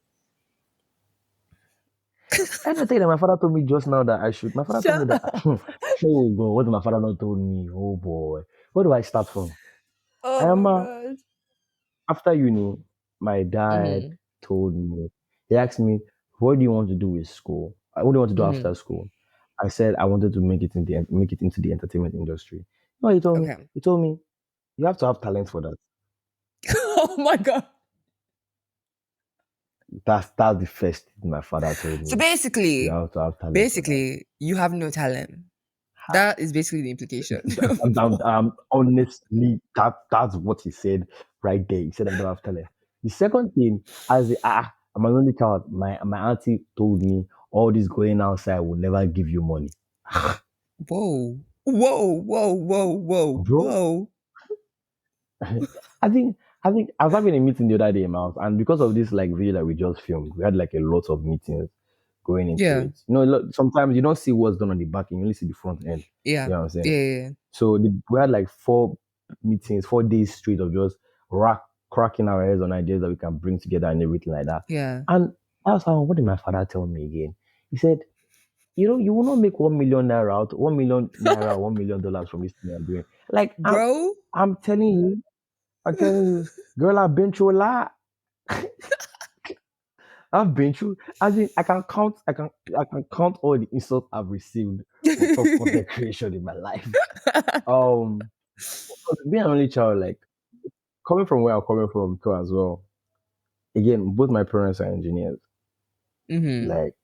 Anything that my father told me just now that I should. My father told me
Shut
that.
up.
Oh God, what did my father not told me? Oh boy, where do I start from? I
Oh
am
my god.
after uni. My dad
Mm-hmm.
told me. He asked me, "What do you want to do with school? What do you want to do
Mm-hmm.
after school?" I said I wanted to make it into the entertainment industry. No, he told me.
Okay.
He told me you have to have talent for that.
Oh my god.
That's the first thing my father told
So
me. You have to have talent for that.
basically, you have no talent. That is basically the implication.
Honestly, that's what he said right there. He said I don't have talent. The second thing, I'm an only child. My auntie told me all this going outside will never give you money.
Whoa. Whoa, whoa, whoa, whoa,
Bro,
whoa.
I think I was having a meeting the other day in my house, and because of this like video that we just filmed, we had like a lot of meetings going into
Yeah.
it. Sometimes you don't see what's done on the back end, you only see the front end.
Yeah.
You know what I'm
Yeah.
saying?
Yeah.
So we had like 4 meetings, 4 days straight of just cracking our heads on ideas that we can bring together and everything like that.
Yeah.
And that's how what did my father tell me again? He said, you will not make 1 million naira out, 1 million naira, $1 million from this thing you're doing. Like
Bro.
I'm telling you, girl, I've been through a lot. I've been through. I think I can count all the insults I've received on top content creation in my life. Um, being an only child, like coming from where I'm coming from too as well. Again, both my parents are engineers.
Mm-hmm.
Like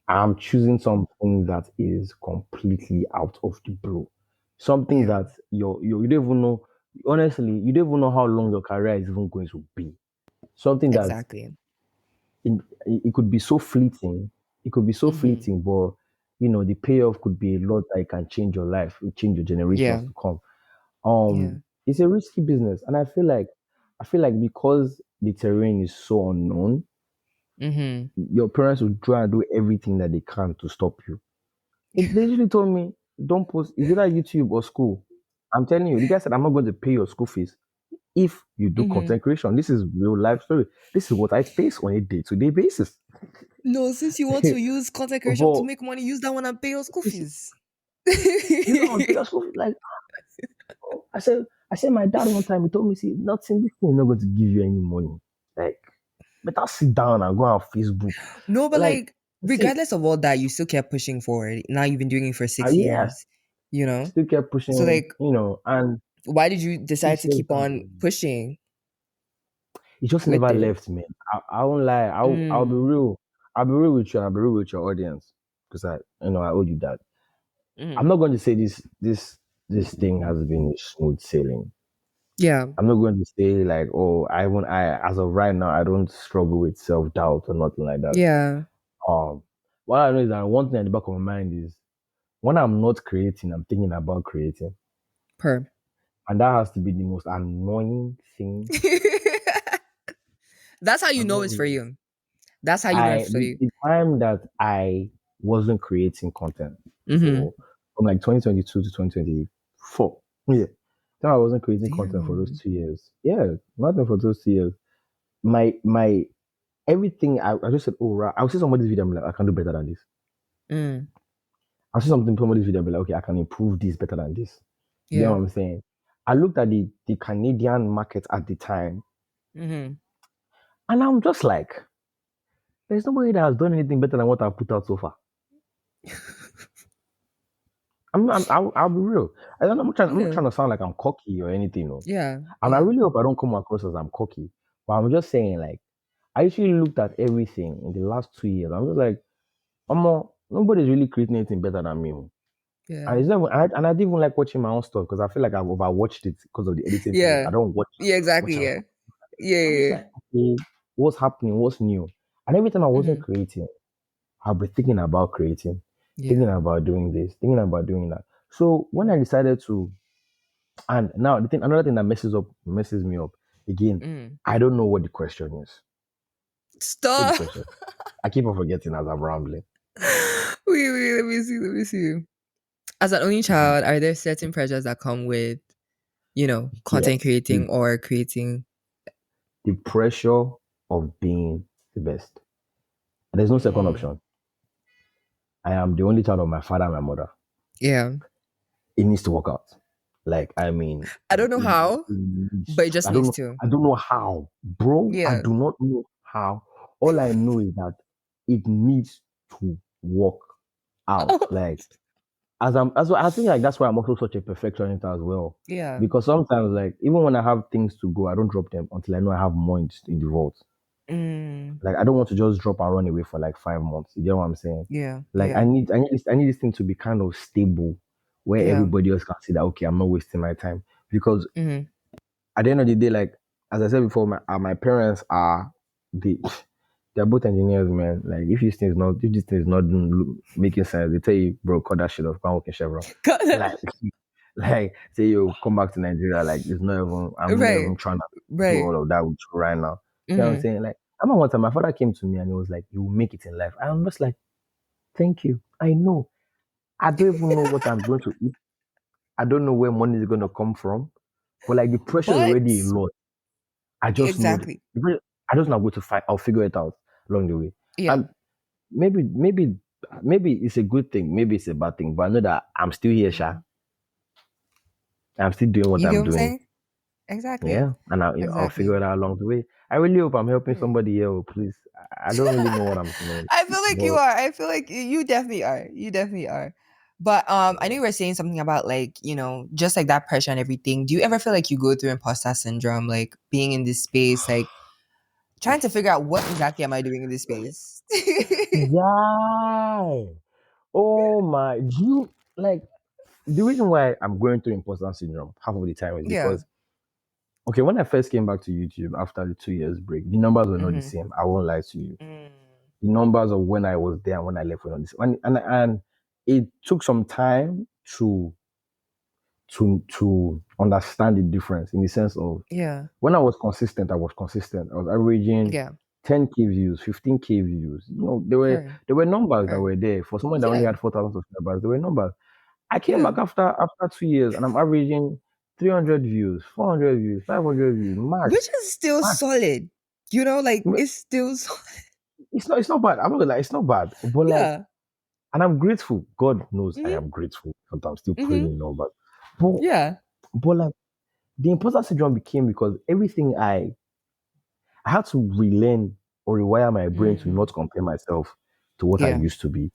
I'm choosing something that is completely out of the blue. Something
Yeah.
that you don't even know. Honestly, you don't even know how long your career is even going to be. Something that
Exactly.
it could be so fleeting. It could be so
Mm-hmm.
fleeting, but the payoff could be a lot that it can change your life, it change your generations
Yeah.
to come.
Yeah.
It's a risky business, and I feel like because the terrain is so unknown,
Mm-hmm.
your parents will try and do everything that they can to stop you. They usually told me, "Don't post. Is either YouTube or school." I'm telling you, the guy said, "I'm not going to pay your school fees if you do
Mm-hmm.
content creation. This is real life story. This is what I face on a day-to-day basis."
No, since you want to use content creation to
But
make money, use that one and pay your school
you see,
fees.
you know, pay your school fees. Like I said, my dad one time he told me, "See, nothing. This thing is not going to give you any money. Like, better sit down and go on Facebook.
No, but
Like,
like,
see,
regardless of all that, you still kept pushing forward. Now you've been doing it for six
yeah,
years, you know?
still kept
So
pushing,
like,
and
why did you decide to
6 years
keep
down the
on
line,
pushing
it just
with
never
it?
left, man. I won't lie. I'll be
Mm.
real. I'll be real with you. And I'll be real with your audience because I owe you that. I'm
Mm.
not going to say this thing has been smooth sailing.
Yeah.
I'm not going to say like, oh, I as of right now, I don't struggle with self doubt or nothing like that.
Yeah.
Um, what I know is that one thing at the back of my mind is when I'm not creating, I'm thinking about creating,
Per.
and that has to be the most annoying thing.
That's how you know it's for
Annoying.
you. That's how you know it's for
The,
you.
the time that I wasn't creating content
Mm-hmm.
for from like 2022 to 2024, yeah, time I wasn't creating content for those
Damn.
2 years. Yeah, nothing for those 2 years. My everything I just said, oh right, I'll see somebody's video, I'm like, I can do better than this.
Mm.
I'll see something somebody's video, I'll be like, okay, I can improve this better than this. You know
Yeah.
what I'm saying? I looked at the Canadian market at the time,
Mm-hmm.
and I'm just like, there's nobody that has done anything better than what I've put out so far. I'll be real. I'm not
Yeah.
trying to sound like I'm cocky or anything. No.
Yeah.
And I
Yeah.
really hope I don't come across as I'm cocky. But I'm just saying, like, I actually looked at everything in the last 2 years. I'm just like, nobody's really creating anything better than me. Oh.
Yeah.
And I didn't even like watching my own stuff because I feel like I've overwatched it because of the editing period.
Yeah.
I don't
Yeah,
watch
exactly.
and
Yeah. Yeah.
I'm just
Yeah.
like, okay, what's happening? What's new? And every time I wasn't
Mm-hmm.
creating, I'll be thinking about creating, thinking
Yeah.
about doing this, thinking about doing that. So when I decided to, and now another thing that messes me up again,
Mm.
I don't know what the question is. What the
Stop.
question? I keep on forgetting as I'm rambling.
Wait, let me see. Let me see. As an only
Mhm.
child, are there certain pressures that come with,
Yeah,
content
the,
creating or creating?
the pressure of being the best. There's no second
Mm.
option. I am the only child of my father and my mother.
Yeah.
It needs to work out. Like, I mean,
I don't know how,
it needs
but it
to,
just needs to.
I don't know how, bro. I
Yeah.
do not know how. All I know is that it needs to work out. Like, I think like that's why I'm also such a perfectionist as well.
Yeah.
Because sometimes, like, even when I have things to go, I don't drop them until I know I have more in the vault.
Mm.
Like, I don't want to just drop and run away for like 5 months. You get what I'm saying?
Yeah.
Like,
Yeah.
I need this thing to be kind of stable, where
Yeah.
everybody else can see that okay, I'm not wasting my time. Because
Mm-hmm.
at the end of the day, like as I said before, my parents are the they're both engineers, man. Like if this thing is not making sense, they tell you, bro, cut that shit off, go and work in Chevron. Like like say you come back to Nigeria, like it's not even I'm not
Right.
even trying to do
Right.
all of that with you right now. You know what I'm
Mm-hmm.
saying? Like I remember one time my father came to me and he was like, you will make it in life. I'm just like, thank you. I know. I don't even know what I'm going to eat. I don't know where money is gonna come from. But like the pressure is
But
already a lot. I just know
exactly.
I just know I'm going to fight. I'll figure it out along the way.
Yeah.
And maybe it's a good thing. Maybe it's a bad thing. But I know that I'm still here, Sha. I'm still doing what
You get
I'm
what I'm
doing.
saying? Exactly.
Yeah, and I'll figure
Exactly.
it out along the way. I really hope I'm helping
Period.
somebody here. Oh, please, I don't really know what I'm doing,
I feel like you
but
are. I feel like you definitely are. You definitely are. But I know you were saying something about like, just like that pressure and everything. Do you ever feel like you go through imposter syndrome, like being in this space, like trying to figure out what exactly am I doing in this space?
yeah. Oh my, do you like the reason why I'm going through imposter syndrome half of the time is
Yeah.
because okay, when I first came back to YouTube after the 2 years break, the numbers were not the
Mm-hmm.
same. I won't lie to you.
Mm.
The numbers of when I was there and when I left were not the same. And it took some time to understand the difference in the sense of
Yeah.
when I was consistent, I was consistent. I was averaging
Yeah.
10K views, 15K views. You know, there were numbers that
Her.
were there. For someone that only
Yeah.
had 4,000 subscribers, there were numbers. I came
Yeah.
back after 2 years and I'm averaging 300 views, 400 views, 500 views,
Which
max.
is still
Max.
solid. Like it's still solid.
It's not bad. I'm not gonna lie, it's not bad. But like,
Yeah.
and I'm grateful. God knows I
Mm-hmm.
am grateful. But I'm still
Mm-hmm.
praying numbers. But
Yeah.
but like the imposter syndrome became because everything I had to relearn or rewire my brain to
Mm.
not compare myself to what I
Yeah.
used to be.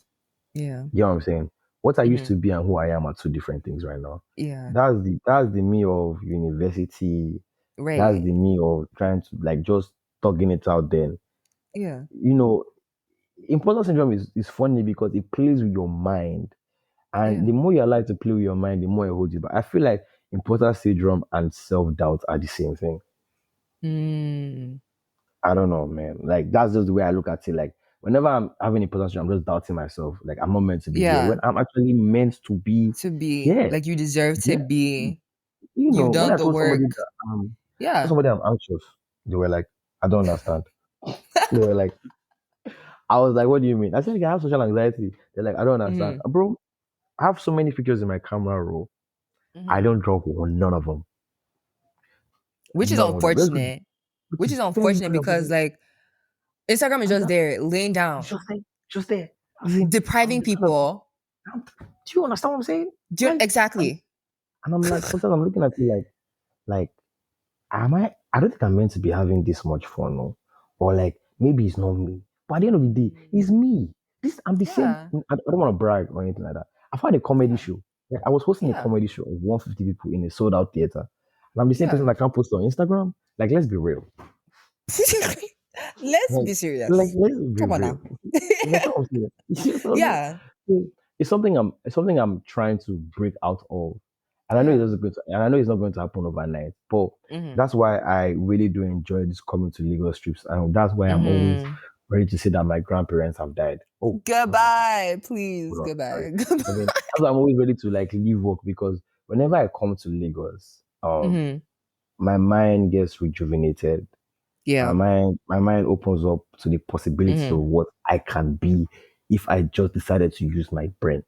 Yeah.
You know what I'm saying? What I used
Mm-hmm.
to be and who I am are two different things right now.
Yeah.
That's the me of university. That's
Right.
the me of trying to like just tugging it out there.
Yeah.
You know, imposter syndrome is funny because it plays with your mind. And
Yeah.
the more you allow it to play with your mind, the more it holds you back. I feel like imposter syndrome and self doubt are the same thing.
Mm.
I don't know, man. Like that's just the way I look at it. Like whenever I'm having imposter syndrome, I'm just doubting myself. Like I'm not meant to be here. When
Yeah.
I'm actually meant to be
To be
here.
like you deserve to
Yeah.
be.
You know,
You've
when
done
I
the
told somebody
work.
that
Yeah.
I'm anxious, they were like, I don't understand. They were like, I was like, what do you mean? I said, like, I have social anxiety. They're like, I don't understand.
Mm-hmm.
Bro, I have so many pictures in my camera roll. I
Mm-hmm.
don't drop one, none of them.
Which is
None of them.
unfortunate.
Which
Which
is
is
very,
unfortunate
very
because
unfortunate.
like Instagram is
I'm
just
just,
there, laying
it's
down,
just there. As in,
depriving people.
do you understand what I'm saying? Like, and,
Exactly.
and I'm like, sometimes I'm looking at you like, am I don't think I'm meant to be having this much fun, no? Or like, maybe it's not me. But at the end of the day, it's me. I'm the same.
Yeah.
I don't want to brag or anything like that. I've had a comedy
Yeah.
show. Like, I was hosting a
Yeah.
comedy show of 150 people in a sold out theater. And I'm the same
Yeah.
person that can't post on Instagram. Like, let's be real.
Let's
Like,
be
like
serious.
let's be
Come on
real.
now.
You know what I'm saying?
Yeah.
It's something I'm trying to break out of. And I know it
Yeah.
doesn't go to, and I know it's not going to happen overnight. But
Mm-hmm.
that's why I really do enjoy this coming to Lagos trips. And that's why I'm always
Mm-hmm.
ready to say that my grandparents have died. Oh,
Goodbye, please.
hold on, sorry.
Goodbye.
I mean, that's why I'm always ready to like leave work because whenever I come to Lagos,
Mm-hmm.
my mind gets rejuvenated.
Yeah.
My mind opens up to the possibilities of
Mm-hmm.
what I can be if I just decided to use my brain.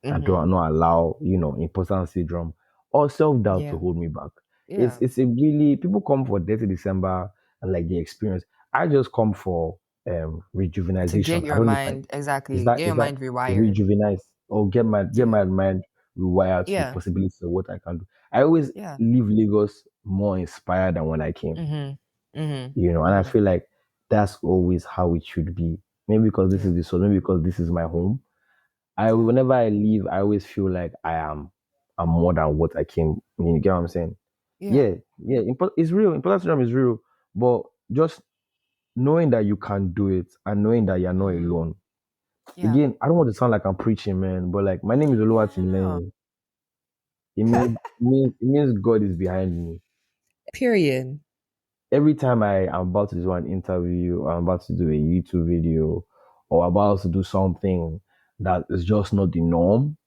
I do
Mm-hmm.
not allow, imposter syndrome or self doubt to
Yeah.
hold me back.
Yeah.
It's a really people come for Dirty December and like the experience. I just come for
To get
rejuvenation. I
your
don't know if I
mind,
is
exactly.
that
Get
is
your
that
mind rewired.
rejuvenize or get
Yeah.
my mind rewired to the
Yeah.
possibilities of what I can do. I always
Yeah.
leave Lagos more inspired than when I came,
Mm-hmm. Mm-hmm.
and I
Mm-hmm.
feel like that's always how it should be. Maybe because this
Yeah.
is the soul, maybe because this is my home.
Yeah.
Whenever I leave, I always feel like I'm more than what I came. You get what I'm saying?
Yeah.
Yeah, yeah. It's real. Imposter syndrome is real, but just knowing that you can do it and knowing that you're not
Mm-hmm.
alone.
Yeah.
Again, I don't want to sound like I'm preaching, man, but like my name is
Yeah. No.
Oluwatimileyin. It means God is behind me.
Period.
Every time I am about to do an interview, or I'm about to do a YouTube video, or about to do something that is just not the norm,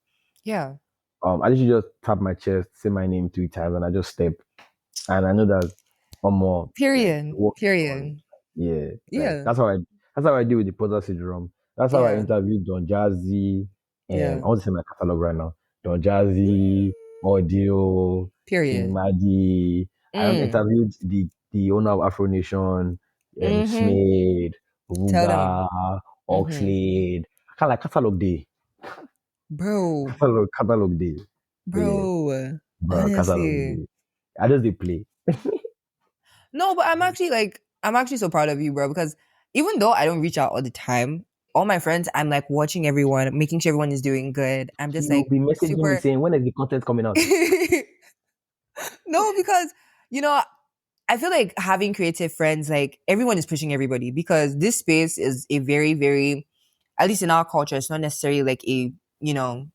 Yeah.
I literally just tap my chest, say my name 3 times, and I just step. And I know that one more, like the
Period.
work is done.
Period.
Yeah, like
Yeah.
that's how I deal with the Potter syndrome. That's how I
Yeah.
interviewed Don Jazzy. I
Yeah.
want to say my catalog right now. Don Jazzy, Audio, King
Period.
Madi. I
Mm.
interviewed the owner of Afro Nation,
Mm-hmm.
Smade,
Tell them.
Ruga,
Mm-hmm.
Oxlade. I kind of like catalog day.
Bro.
Catalog day. So yeah,
Bro.
bro, catalog
Honestly.
day. I just they play.
No, but I'm actually so proud of you, bro, because even though I don't reach out all the time, all my friends, I'm like watching everyone, making sure everyone is doing good. I'm just
You'll
like
be messaging me
super
saying when is the content coming out?
No, because you know, I feel like having creative friends, like everyone is pushing everybody because this space is a very, very, at least in our culture, it's not necessarily like a, you know,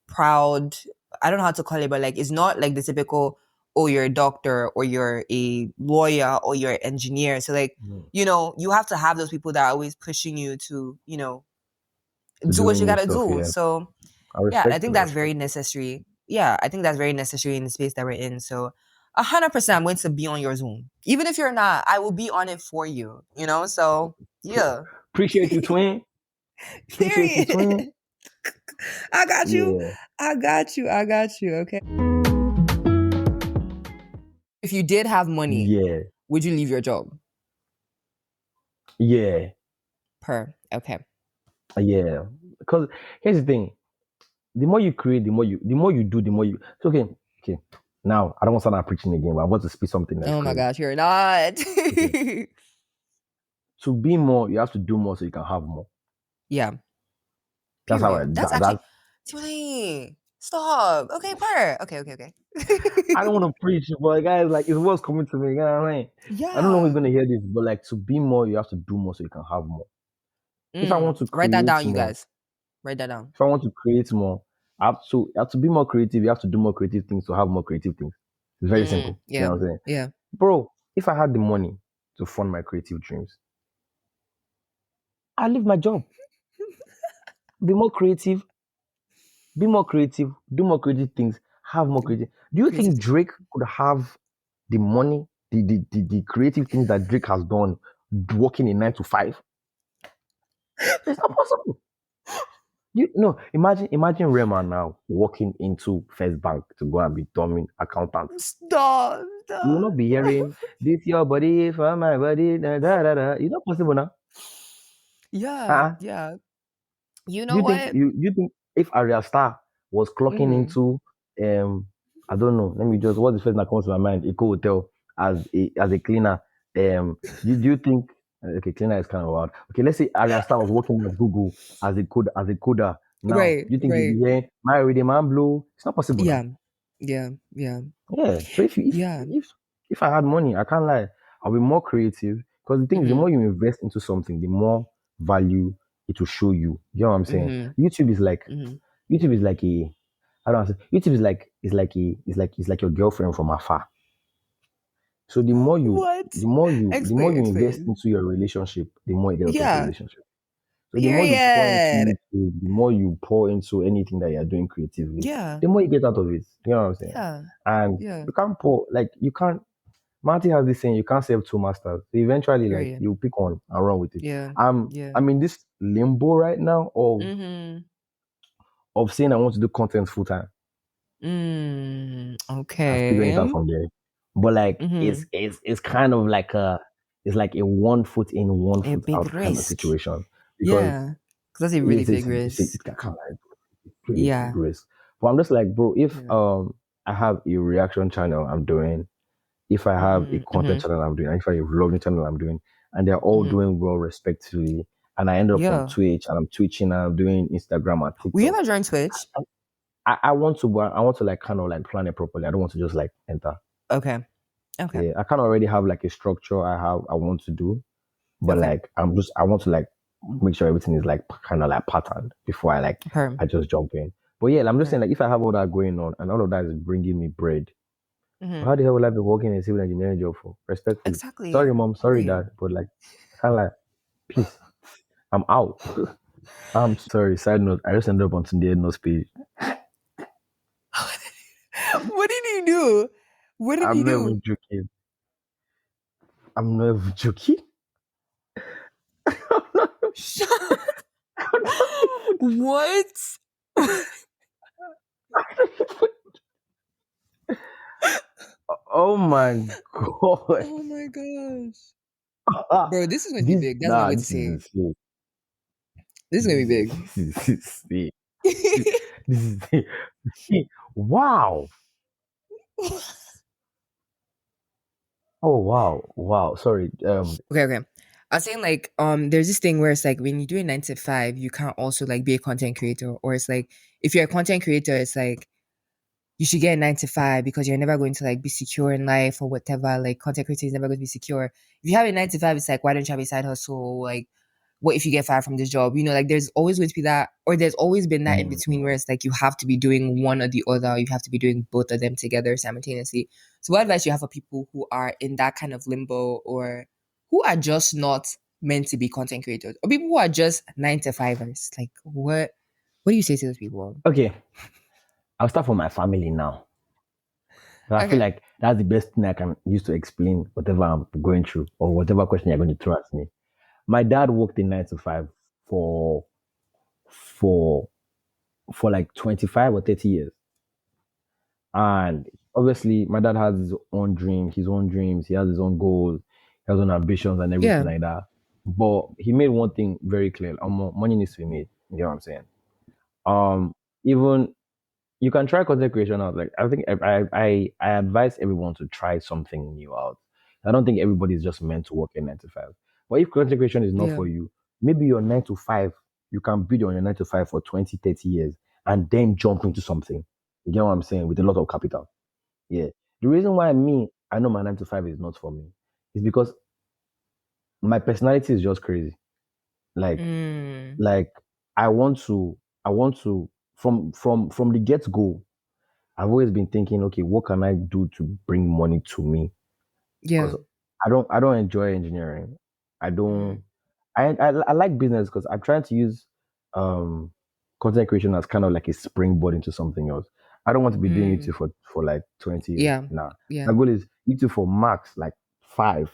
proud, I don't know how to call it, but like it's not like the typical, oh, you're a doctor or you're a lawyer or you're an engineer. So like,
Mm.
you know, you have to have those people that are always pushing you to, you know,
To
do what
doing
you
new
gotta
stuff,
do.
yeah.
So
I
yeah, I
respect it,
think
I
that's
respect
very necessary. Yeah, I think that's very necessary in the space that we're in. So 100% I'm going to be on your Zoom. Even if you're not, I will be on it for you, you know? So
it.
yeah.
Appreciate you, twin. Appreciate you, twin.
Period. I got you.
Yeah.
I got you. I got you. Okay. If you did have money,
Yeah.
would you leave your job?
Yeah.
Okay.
Yeah. Because here's the thing. The more you create, the more you do, the more you so okay. Okay. Now I don't want to start preaching again, but I want to speak something that's
Oh my
crazy.
gosh, you're not.
Okay. To be more, you have to do more so you can have more.
Yeah.
That's how
Period. That's actually Timothy. Stop. Okay, Okay.
I don't want to preach, but guys, like it's what's coming to me. You know what I mean? I don't know who's
Yeah.
gonna hear this, but like to be more, you have to do more so you can have more. If I want to
Write that
create
down, you
more,
guys. Write that down.
if I want to create more, I have to be more creative. You have to do more creative things to have more creative things. It's very simple. You know
Yeah.
what I'm saying?
Yeah.
Bro, if I had the money to fund my creative dreams, I leave my job. Be more creative, be more creative, do more creative things, have more creative. Do you think
Creativity.
Drake could have the money, the creative things that Drake has done working in 9 to 5? It's not possible. Imagine Rema now walking into First Bank to go and be becoming accountant.
Stop.
You will not be hearing this your body for my body. Da, da, da, da. It's not possible now.
Yeah.
Uh-uh.
Yeah. You
Do
know
you think
what?
you think if Arya Star was clocking
Mm-hmm.
into I don't know, let me just what's the first thing that comes to my mind? Eco Hotel as a cleaner. Do you think okay, cleaner is kind of wild. Okay, let's say Arya Star was working at Google as a coder. Now,
Right,
you think you'll
right.
be hearing my already man blue? It's not possible
Yeah,
now.
yeah, yeah,
Yeah. So
yeah.
if I had money, I can't lie, I'll be more creative. Because the thing is, the
Mm-hmm,
more you invest into something, the more value it will show you. You know what I'm saying?
mm-hmm,
YouTube is like
mm-hmm.
YouTube is like a I don't know. YouTube is like your girlfriend from afar. So
What?
the more
Explain,
you invest
explain.
into your relationship, the more you get out of the
Yeah,
relationship. So the more you pour into
period.
YouTube, the more you pour into anything that you're doing creatively,
Yeah,
the more you get out of it. You know what I'm saying?
yeah,
And
yeah,
you can't pour like you can't. Marty has this saying, you can't serve two masters. So eventually, like
period.
you pick one and run with it.
Yeah,
I'm
yeah.
I'm in this limbo right now
Mm-hmm.
of saying I want to do content full time and figuring it
Okay.
out from there. But like
Mm-hmm.
it's kind of like a 1 foot in, one
A
foot out
big
kind of
risk.
situation because
Yeah, because that's a really big
it's
risk.
kind of like pretty big
Yeah,
risk. But I'm just like, bro, if
yeah.
I have a reaction channel I'm doing, if I have a content
Mm-hmm,
channel I'm doing, and if I have a vlogging channel I'm doing, and they're all
mm-hmm.
doing well respectively, and I end up on
Yeah.
Twitch and I'm twitching and I'm doing Instagram and
Will you
TikTok.
ever join Twitch?
I want to, but I want to like kind of like plan it properly. I don't want to just like enter.
Okay. Okay.
Yeah, I kind of already have like a structure I want to do, but
Okay.
like I want to like make sure everything is like kind of like patterned before
Perm.
I just jump in. But yeah, I'm just saying
Perm.
like if I have all that going on and all of that is bringing me bread,
Mm-hmm.
how the hell will I be working in a civil engineering job for? Respectfully.
Exactly.
Sorry, mom. Sorry,
Right.
dad. But like, I can't like, peace. I'm out. I'm sorry. Side note, I just ended up on Sunday nose page.
What did you do? What did you
I'm not
do?
even joking. I'm not even joking.
Shut. What?
Oh my god.
Oh my gosh. Bro, this is going to be big. That's what I'm going to
This is
say.
insane.
This is going to be
This is insane.
big.
This is insane. Wow. Oh wow. Wow. Sorry.
Okay. I was saying like there's this thing where it's like when you do a 9 to 5, you can't also like be a content creator. Or it's like if you're a content creator, it's like you should get a 9 to 5 because you're never going to like be secure in life or whatever. Like content creator is never going to be secure. If you have a 9 to 5, it's like why don't you have a side hustle? Like what if you get fired from this job? Like there's always going to be that, or there's always been that in between where it's like you have to be doing one or the other, or you have to be doing both of them together simultaneously. So what advice do you have for people who are in that kind of limbo or who are just not meant to be content creators or people who are just 9 to 5ers? Like what do you say to those people?
Okay. I'll start from my family now. I feel
Okay.
like that's the best thing I can use to explain whatever I'm going through or whatever question you're going to throw at me. My dad worked in 9 to 5 for for for like 25 or 30 years. And obviously my dad has his own dreams, he has his own goals, he has his own ambitions and everything
Yeah.
like that. But he made one thing very clear. Money needs to be made. You know what I'm saying? Even you can try content creation out. Like I think I advise everyone to try something new out. I don't think everybody is just meant to work in 9 to 5. But if content creation is not
Yeah.
for you, maybe your 9 to 5, you can build on your 9 to 5 for 20, 30 years and then jump into something. You get what I'm saying? With a lot of capital. Yeah. The reason why I know my 9 to 5 is not for me is because my personality is just crazy. Like
Mm.
like I want to from the get go. I've always been thinking, okay, what can I do to bring money to me?
Yeah.
Because I don't enjoy engineering. I
Mm.
don't I like business because I'm trying to use um content creation as kind of like a springboard into something else. I don't want to be doing
Mm.
YouTube for like 20 years.
Yeah.
Nah.
Yeah.
My goal is YouTube for max like 5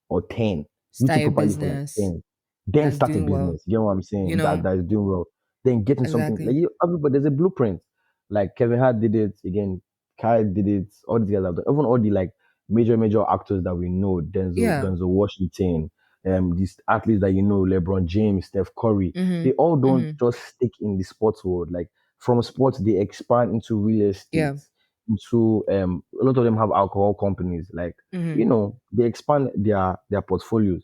or 10.
Start
YouTube
a
properly for like
business
10. Then
that's
start a
doing well.
business. You get what I'm
You
saying?
know,
That is doing well. Then getting something like
exactly.
everybody there's a blueprint. Like Kevin Hart did it again. Kai did it. All these guys have done. Even all the like major actors that we know,
Yeah.
Denzel Washington, these athletes that you know, LeBron James, Steph Curry, they all
Mm-hmm.
don't
Mm-hmm.
just stick in the sports world. Like from sports, they expand into real
Yeah.
estate, into a lot of them have alcohol companies. Like
Mm-hmm.
they expand their portfolios.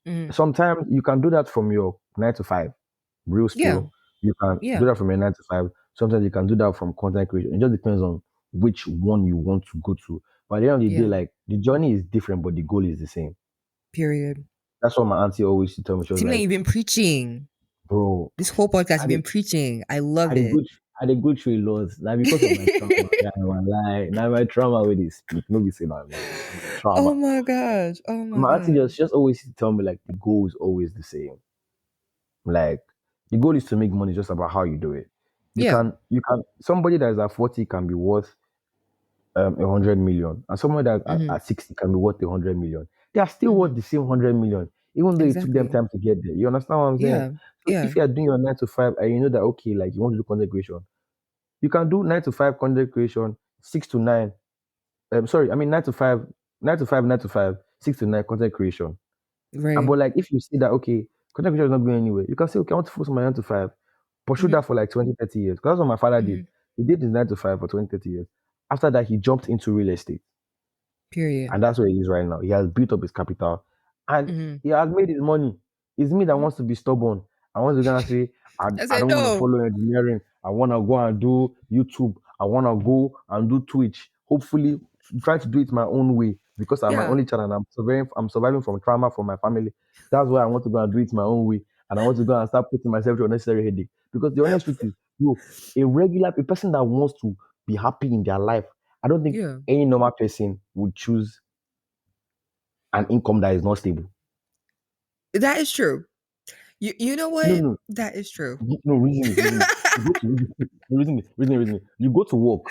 Mm-hmm.
Sometimes you can do that from your 9 to 5, real
Yeah.
spill. You can
Yeah.
do that from a 9 to 5. Sometimes you can do that from content creation. It just depends on which one you want to go to. But at the end of the day,
Yeah.
like the journey is different, but the goal is the same.
Period.
That's what my auntie always used to tell me. She was
Seems like
like,
you've been preaching.
bro,
This whole podcast,
I
you've
did,
been preaching. I
I
love
did
it.
go, I did go through a lot. Now because of my trauma, yeah, I won't lie. Now my trauma with this speak, no be say that my
Oh
trauma.
my gosh. Oh my
My auntie
god.
just always used to tell me like the goal is always the same. Like the goal is to make money, just about how you do it.
Yeah.
You can somebody that is at 40 can be worth 100 million, and someone that
Mm-hmm.
at 60 can be worth 100 million. They are still
Mm-hmm.
worth the same 100 million, even though it took them
Exactly.
time to get there. You understand what I'm saying?
Yeah.
So
Yeah.
if you are doing your 9 to 5 and you know that okay, like you want to do content creation, you can do 9 to 5 content creation, 6 to 9. Sorry, I mean 9 to 5, 9 to 5, 9 to 5, 6 to 9 content creation. And
Right.
but like if you see that okay, content creation is not going anywhere, you can say okay, I want to focus on my 9 to 5, pursue
Mm-hmm.
that for like 20, 30 years. Because that's what my father did.
Mm-hmm.
He did his 9 to 5 for 20, 30 years. After that, he jumped into real estate.
Period.
And that's where he is right now. He has built up his capital and
Mm-hmm.
he has made his money. It's me that
Mm-hmm.
wants to be stubborn. I want to gonna say,
I
I
said
don't want to
no.
follow engineering. I want to go and do YouTube. I want to go and do Twitch. Hopefully, try to do it my own way because I'm my
Yeah.
only child and I'm surviving from trauma from my family. That's why I want to go and do it my own way. And I want to go and start putting myself through unnecessary headache. Because the honest truth is, a person that wants to be happy in their life, I don't think
Yeah.
any normal person would choose an income that is not stable.
That is true. You know
No,
what?
no,
That is true.
no, reason it. You go to reason it. You go to work,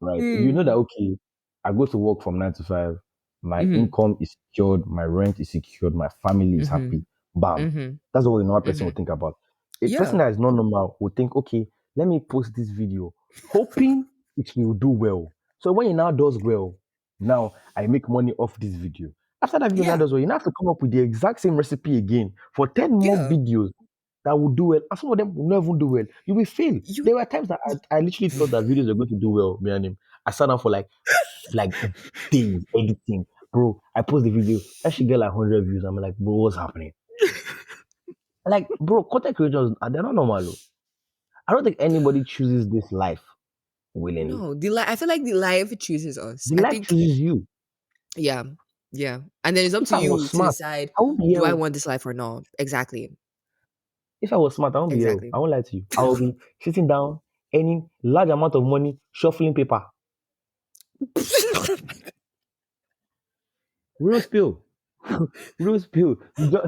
right? You know that
Mm.
okay, I go to work from 9 to 5. My
Mm-hmm.
income is secured, my rent is secured, my family is
Mm-hmm.
happy. Bam.
Mm-hmm.
That's what a normal person
Mm-hmm.
would think about. A person
Yeah.
that is not normal would think, okay, let me post this video, hoping it will do well. So when it now does well, now I make money off this video. After that video now
Yeah.
does well, you now have to come up with the exact same recipe again for 10 more
Yeah.
videos that will do well. And some of them will not even do well. You will fail.
You
There were times that I literally thought that videos were going to do well, Bianim. I sat down for like days editing. Bro, I post the video. That should get like 100 views. I'm like, bro, what's happening? Like, bro, content creators, they're not normal. Though. I don't think anybody chooses this life willingly.
no, I feel like the life chooses us.
The
I
life
think
chooses you.
yeah. Yeah. And then it's up
If
to
I was
you to
smart,
decide,
I won't be
do
here.
I want this life or not? Exactly.
If I was smart, I won't be here.
Exactly.
I won't lie to you. I will be sitting down, earning large amount of money, shuffling paper. Real spill. Real spill.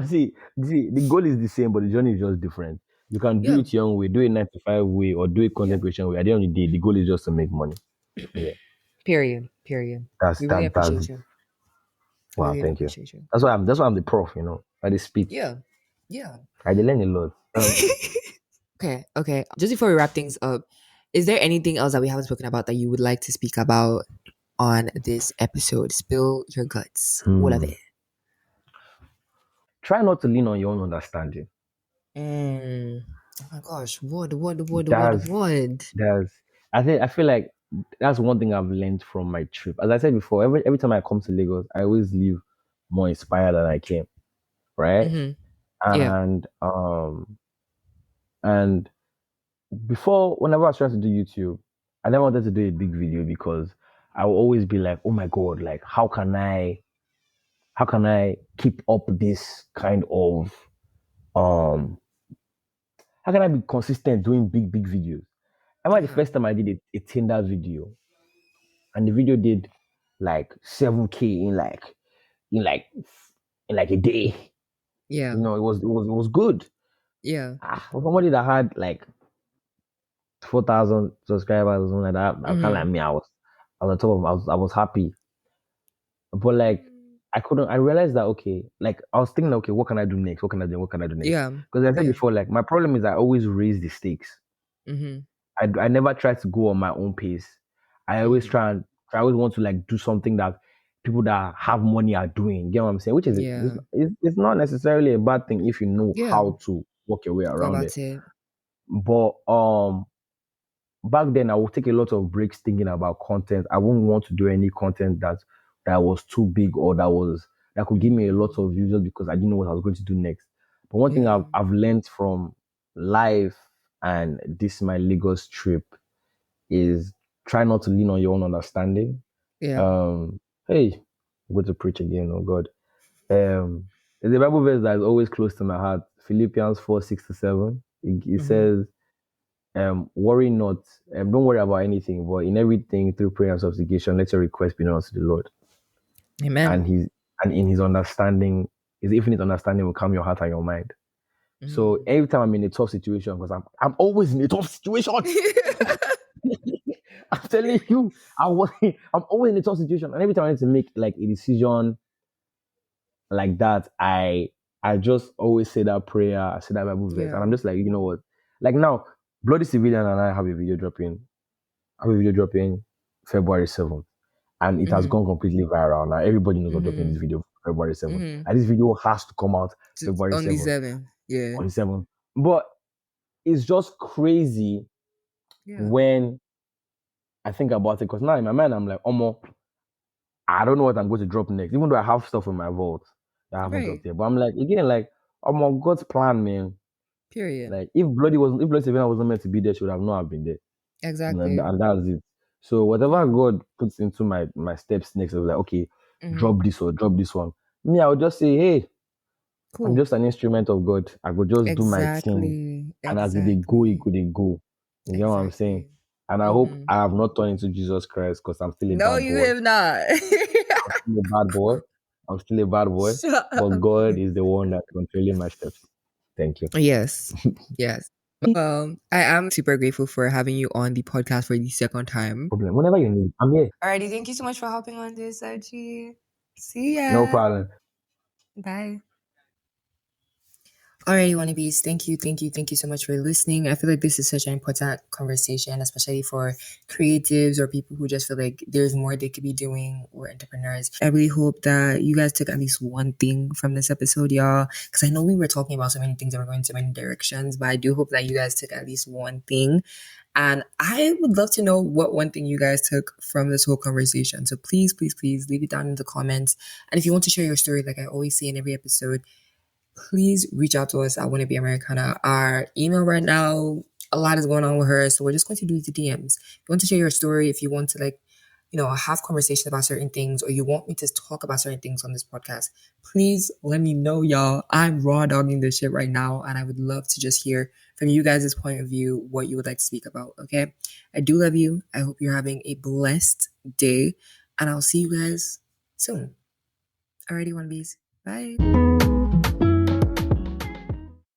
See, the goal is the same, but the journey is just different. You can do
Yeah.
it your own way, do it 9 to 5 way, or do it
Yeah.
content creation way. At the end of the day, the goal is just to make money. Yeah,
Period. Period.
that's
We really
that's
appreciate you. We
wow.
really
Thank you.
appreciate you.
That's why I'm the prof. I just speak.
Yeah. Yeah.
I dey learn a lot.
Okay. Okay. Just before we wrap things up, is there anything else that we haven't spoken about that you would like to speak about on this episode? Spill your guts. All of it.
Try not to lean on your own understanding.
Oh my gosh. What?
That's that's I feel like that's one thing I've learned from my trip. As I said before, every time I come to Lagos, I always leave more inspired than I came. Right?
Mm-hmm. Yeah.
And before whenever I was trying to do YouTube, I never wanted to do a big video because I will always be like, oh my god, like how can I keep up this kind of um how can I be consistent doing big videos? I remember the
Yeah.
first time I did a Tinder video, and the video did like 7K in like in like a day.
Yeah.
It was good.
Yeah.
For somebody that had like 4,000 subscribers or something like that, I kind of like me. I was on top of. I was happy, but like I realized that okay, like I was thinking, okay, what can I do next? What can I do? What can I do next?
Yeah.
Because I said
Yeah.
before, like my problem is I always raise the stakes.
Mm-hmm.
I never try to go on my own pace. I always I always want to like do something that people that have money are doing. You get what I'm saying? Which is
Yeah.
it's not necessarily a bad thing if you know
Yeah.
how to work your way
Go
around
about
it.
it.
But back then I would take a lot of breaks thinking about content. I wouldn't want to do any content that was too big or that could give me a lot of views just because I didn't know what I was going to do next. But one thing
Yeah.
I've learned from life and this my Lagos trip is try not to lean on your own understanding.
Yeah.
Hey, I'm going to preach again, oh God. There's a Bible verse that is always close to my heart, Philippians 4:6-7. It says, worry not, don't worry about anything, but in everything through prayer and supplication, let your request be known unto the Lord.
Amen.
And in his understanding, his infinite understanding will calm your heart and your mind. So every time I'm in a tough situation, because I'm always in a tough situation. I'm telling you, I'm always in a tough situation. And every time I need to make like a decision like that, I just always say that prayer, I say that Bible verse,
Yeah.
and I'm just like, you know what? Like now, Bloody Civilian and I have a video dropping February 7th. And it has gone completely viral. Now everybody knows I'm dropping this video February 7th. And this video has to come out February
on the
7th.
7th. Yeah.
On the 7th. But it's just crazy when I think about it, because now in my mind I'm like, I don't know what I'm going to drop next. Even though I have stuff in my vault that I haven't dropped yet. But I'm like, again, like, God's plan, man.
Period.
Like if Bloody Savannah wasn't meant to be there, she would have not have been there.
Exactly.
And that's it. So whatever God puts into my steps next, I was like, okay, drop this or drop this one. Me, I would just say, hey,
cool.
I'm just an instrument of God. I could just do my thing. And as they go, it could go. You know what I'm saying? And I hope I have not turned into Jesus Christ, because I'm still a bad boy.
No, you have not.
I'm still a bad boy. But God is the one that's controlling my steps. Thank you.
Yes. Yes. I am super grateful for having you on the podcast for the second time.
Whenever you need, I'm here.
Alrighty, thank you so much for hopping on this, Archie. See ya.
No problem.
Bye. Alrighty, wannabes, thank you so much for listening. I feel like this is such an important conversation, especially for creatives or people who just feel like there's more they could be doing, or entrepreneurs. I really hope that you guys took at least one thing from this episode, y'all, because I know we were talking about so many things and we're going so many directions, but I do hope that you guys took at least one thing. And I would love to know what one thing you guys took from this whole conversation. So please leave it down in the comments. And if you want to share your story, like I always say in every episode, please reach out to us at Wanna Be Americana. Our email right now, a lot is going on with her, so we're just going to do the DMs. If you want to share your story, if you want to have conversations about certain things, or you want me to talk about certain things on this podcast, please let me know, y'all. I'm raw dogging this shit right now, and I would love to just hear from you guys' point of view what you would like to speak about, okay? I do love you. I hope you're having a blessed day, and I'll see you guys soon. Alrighty, wannabes. Bye.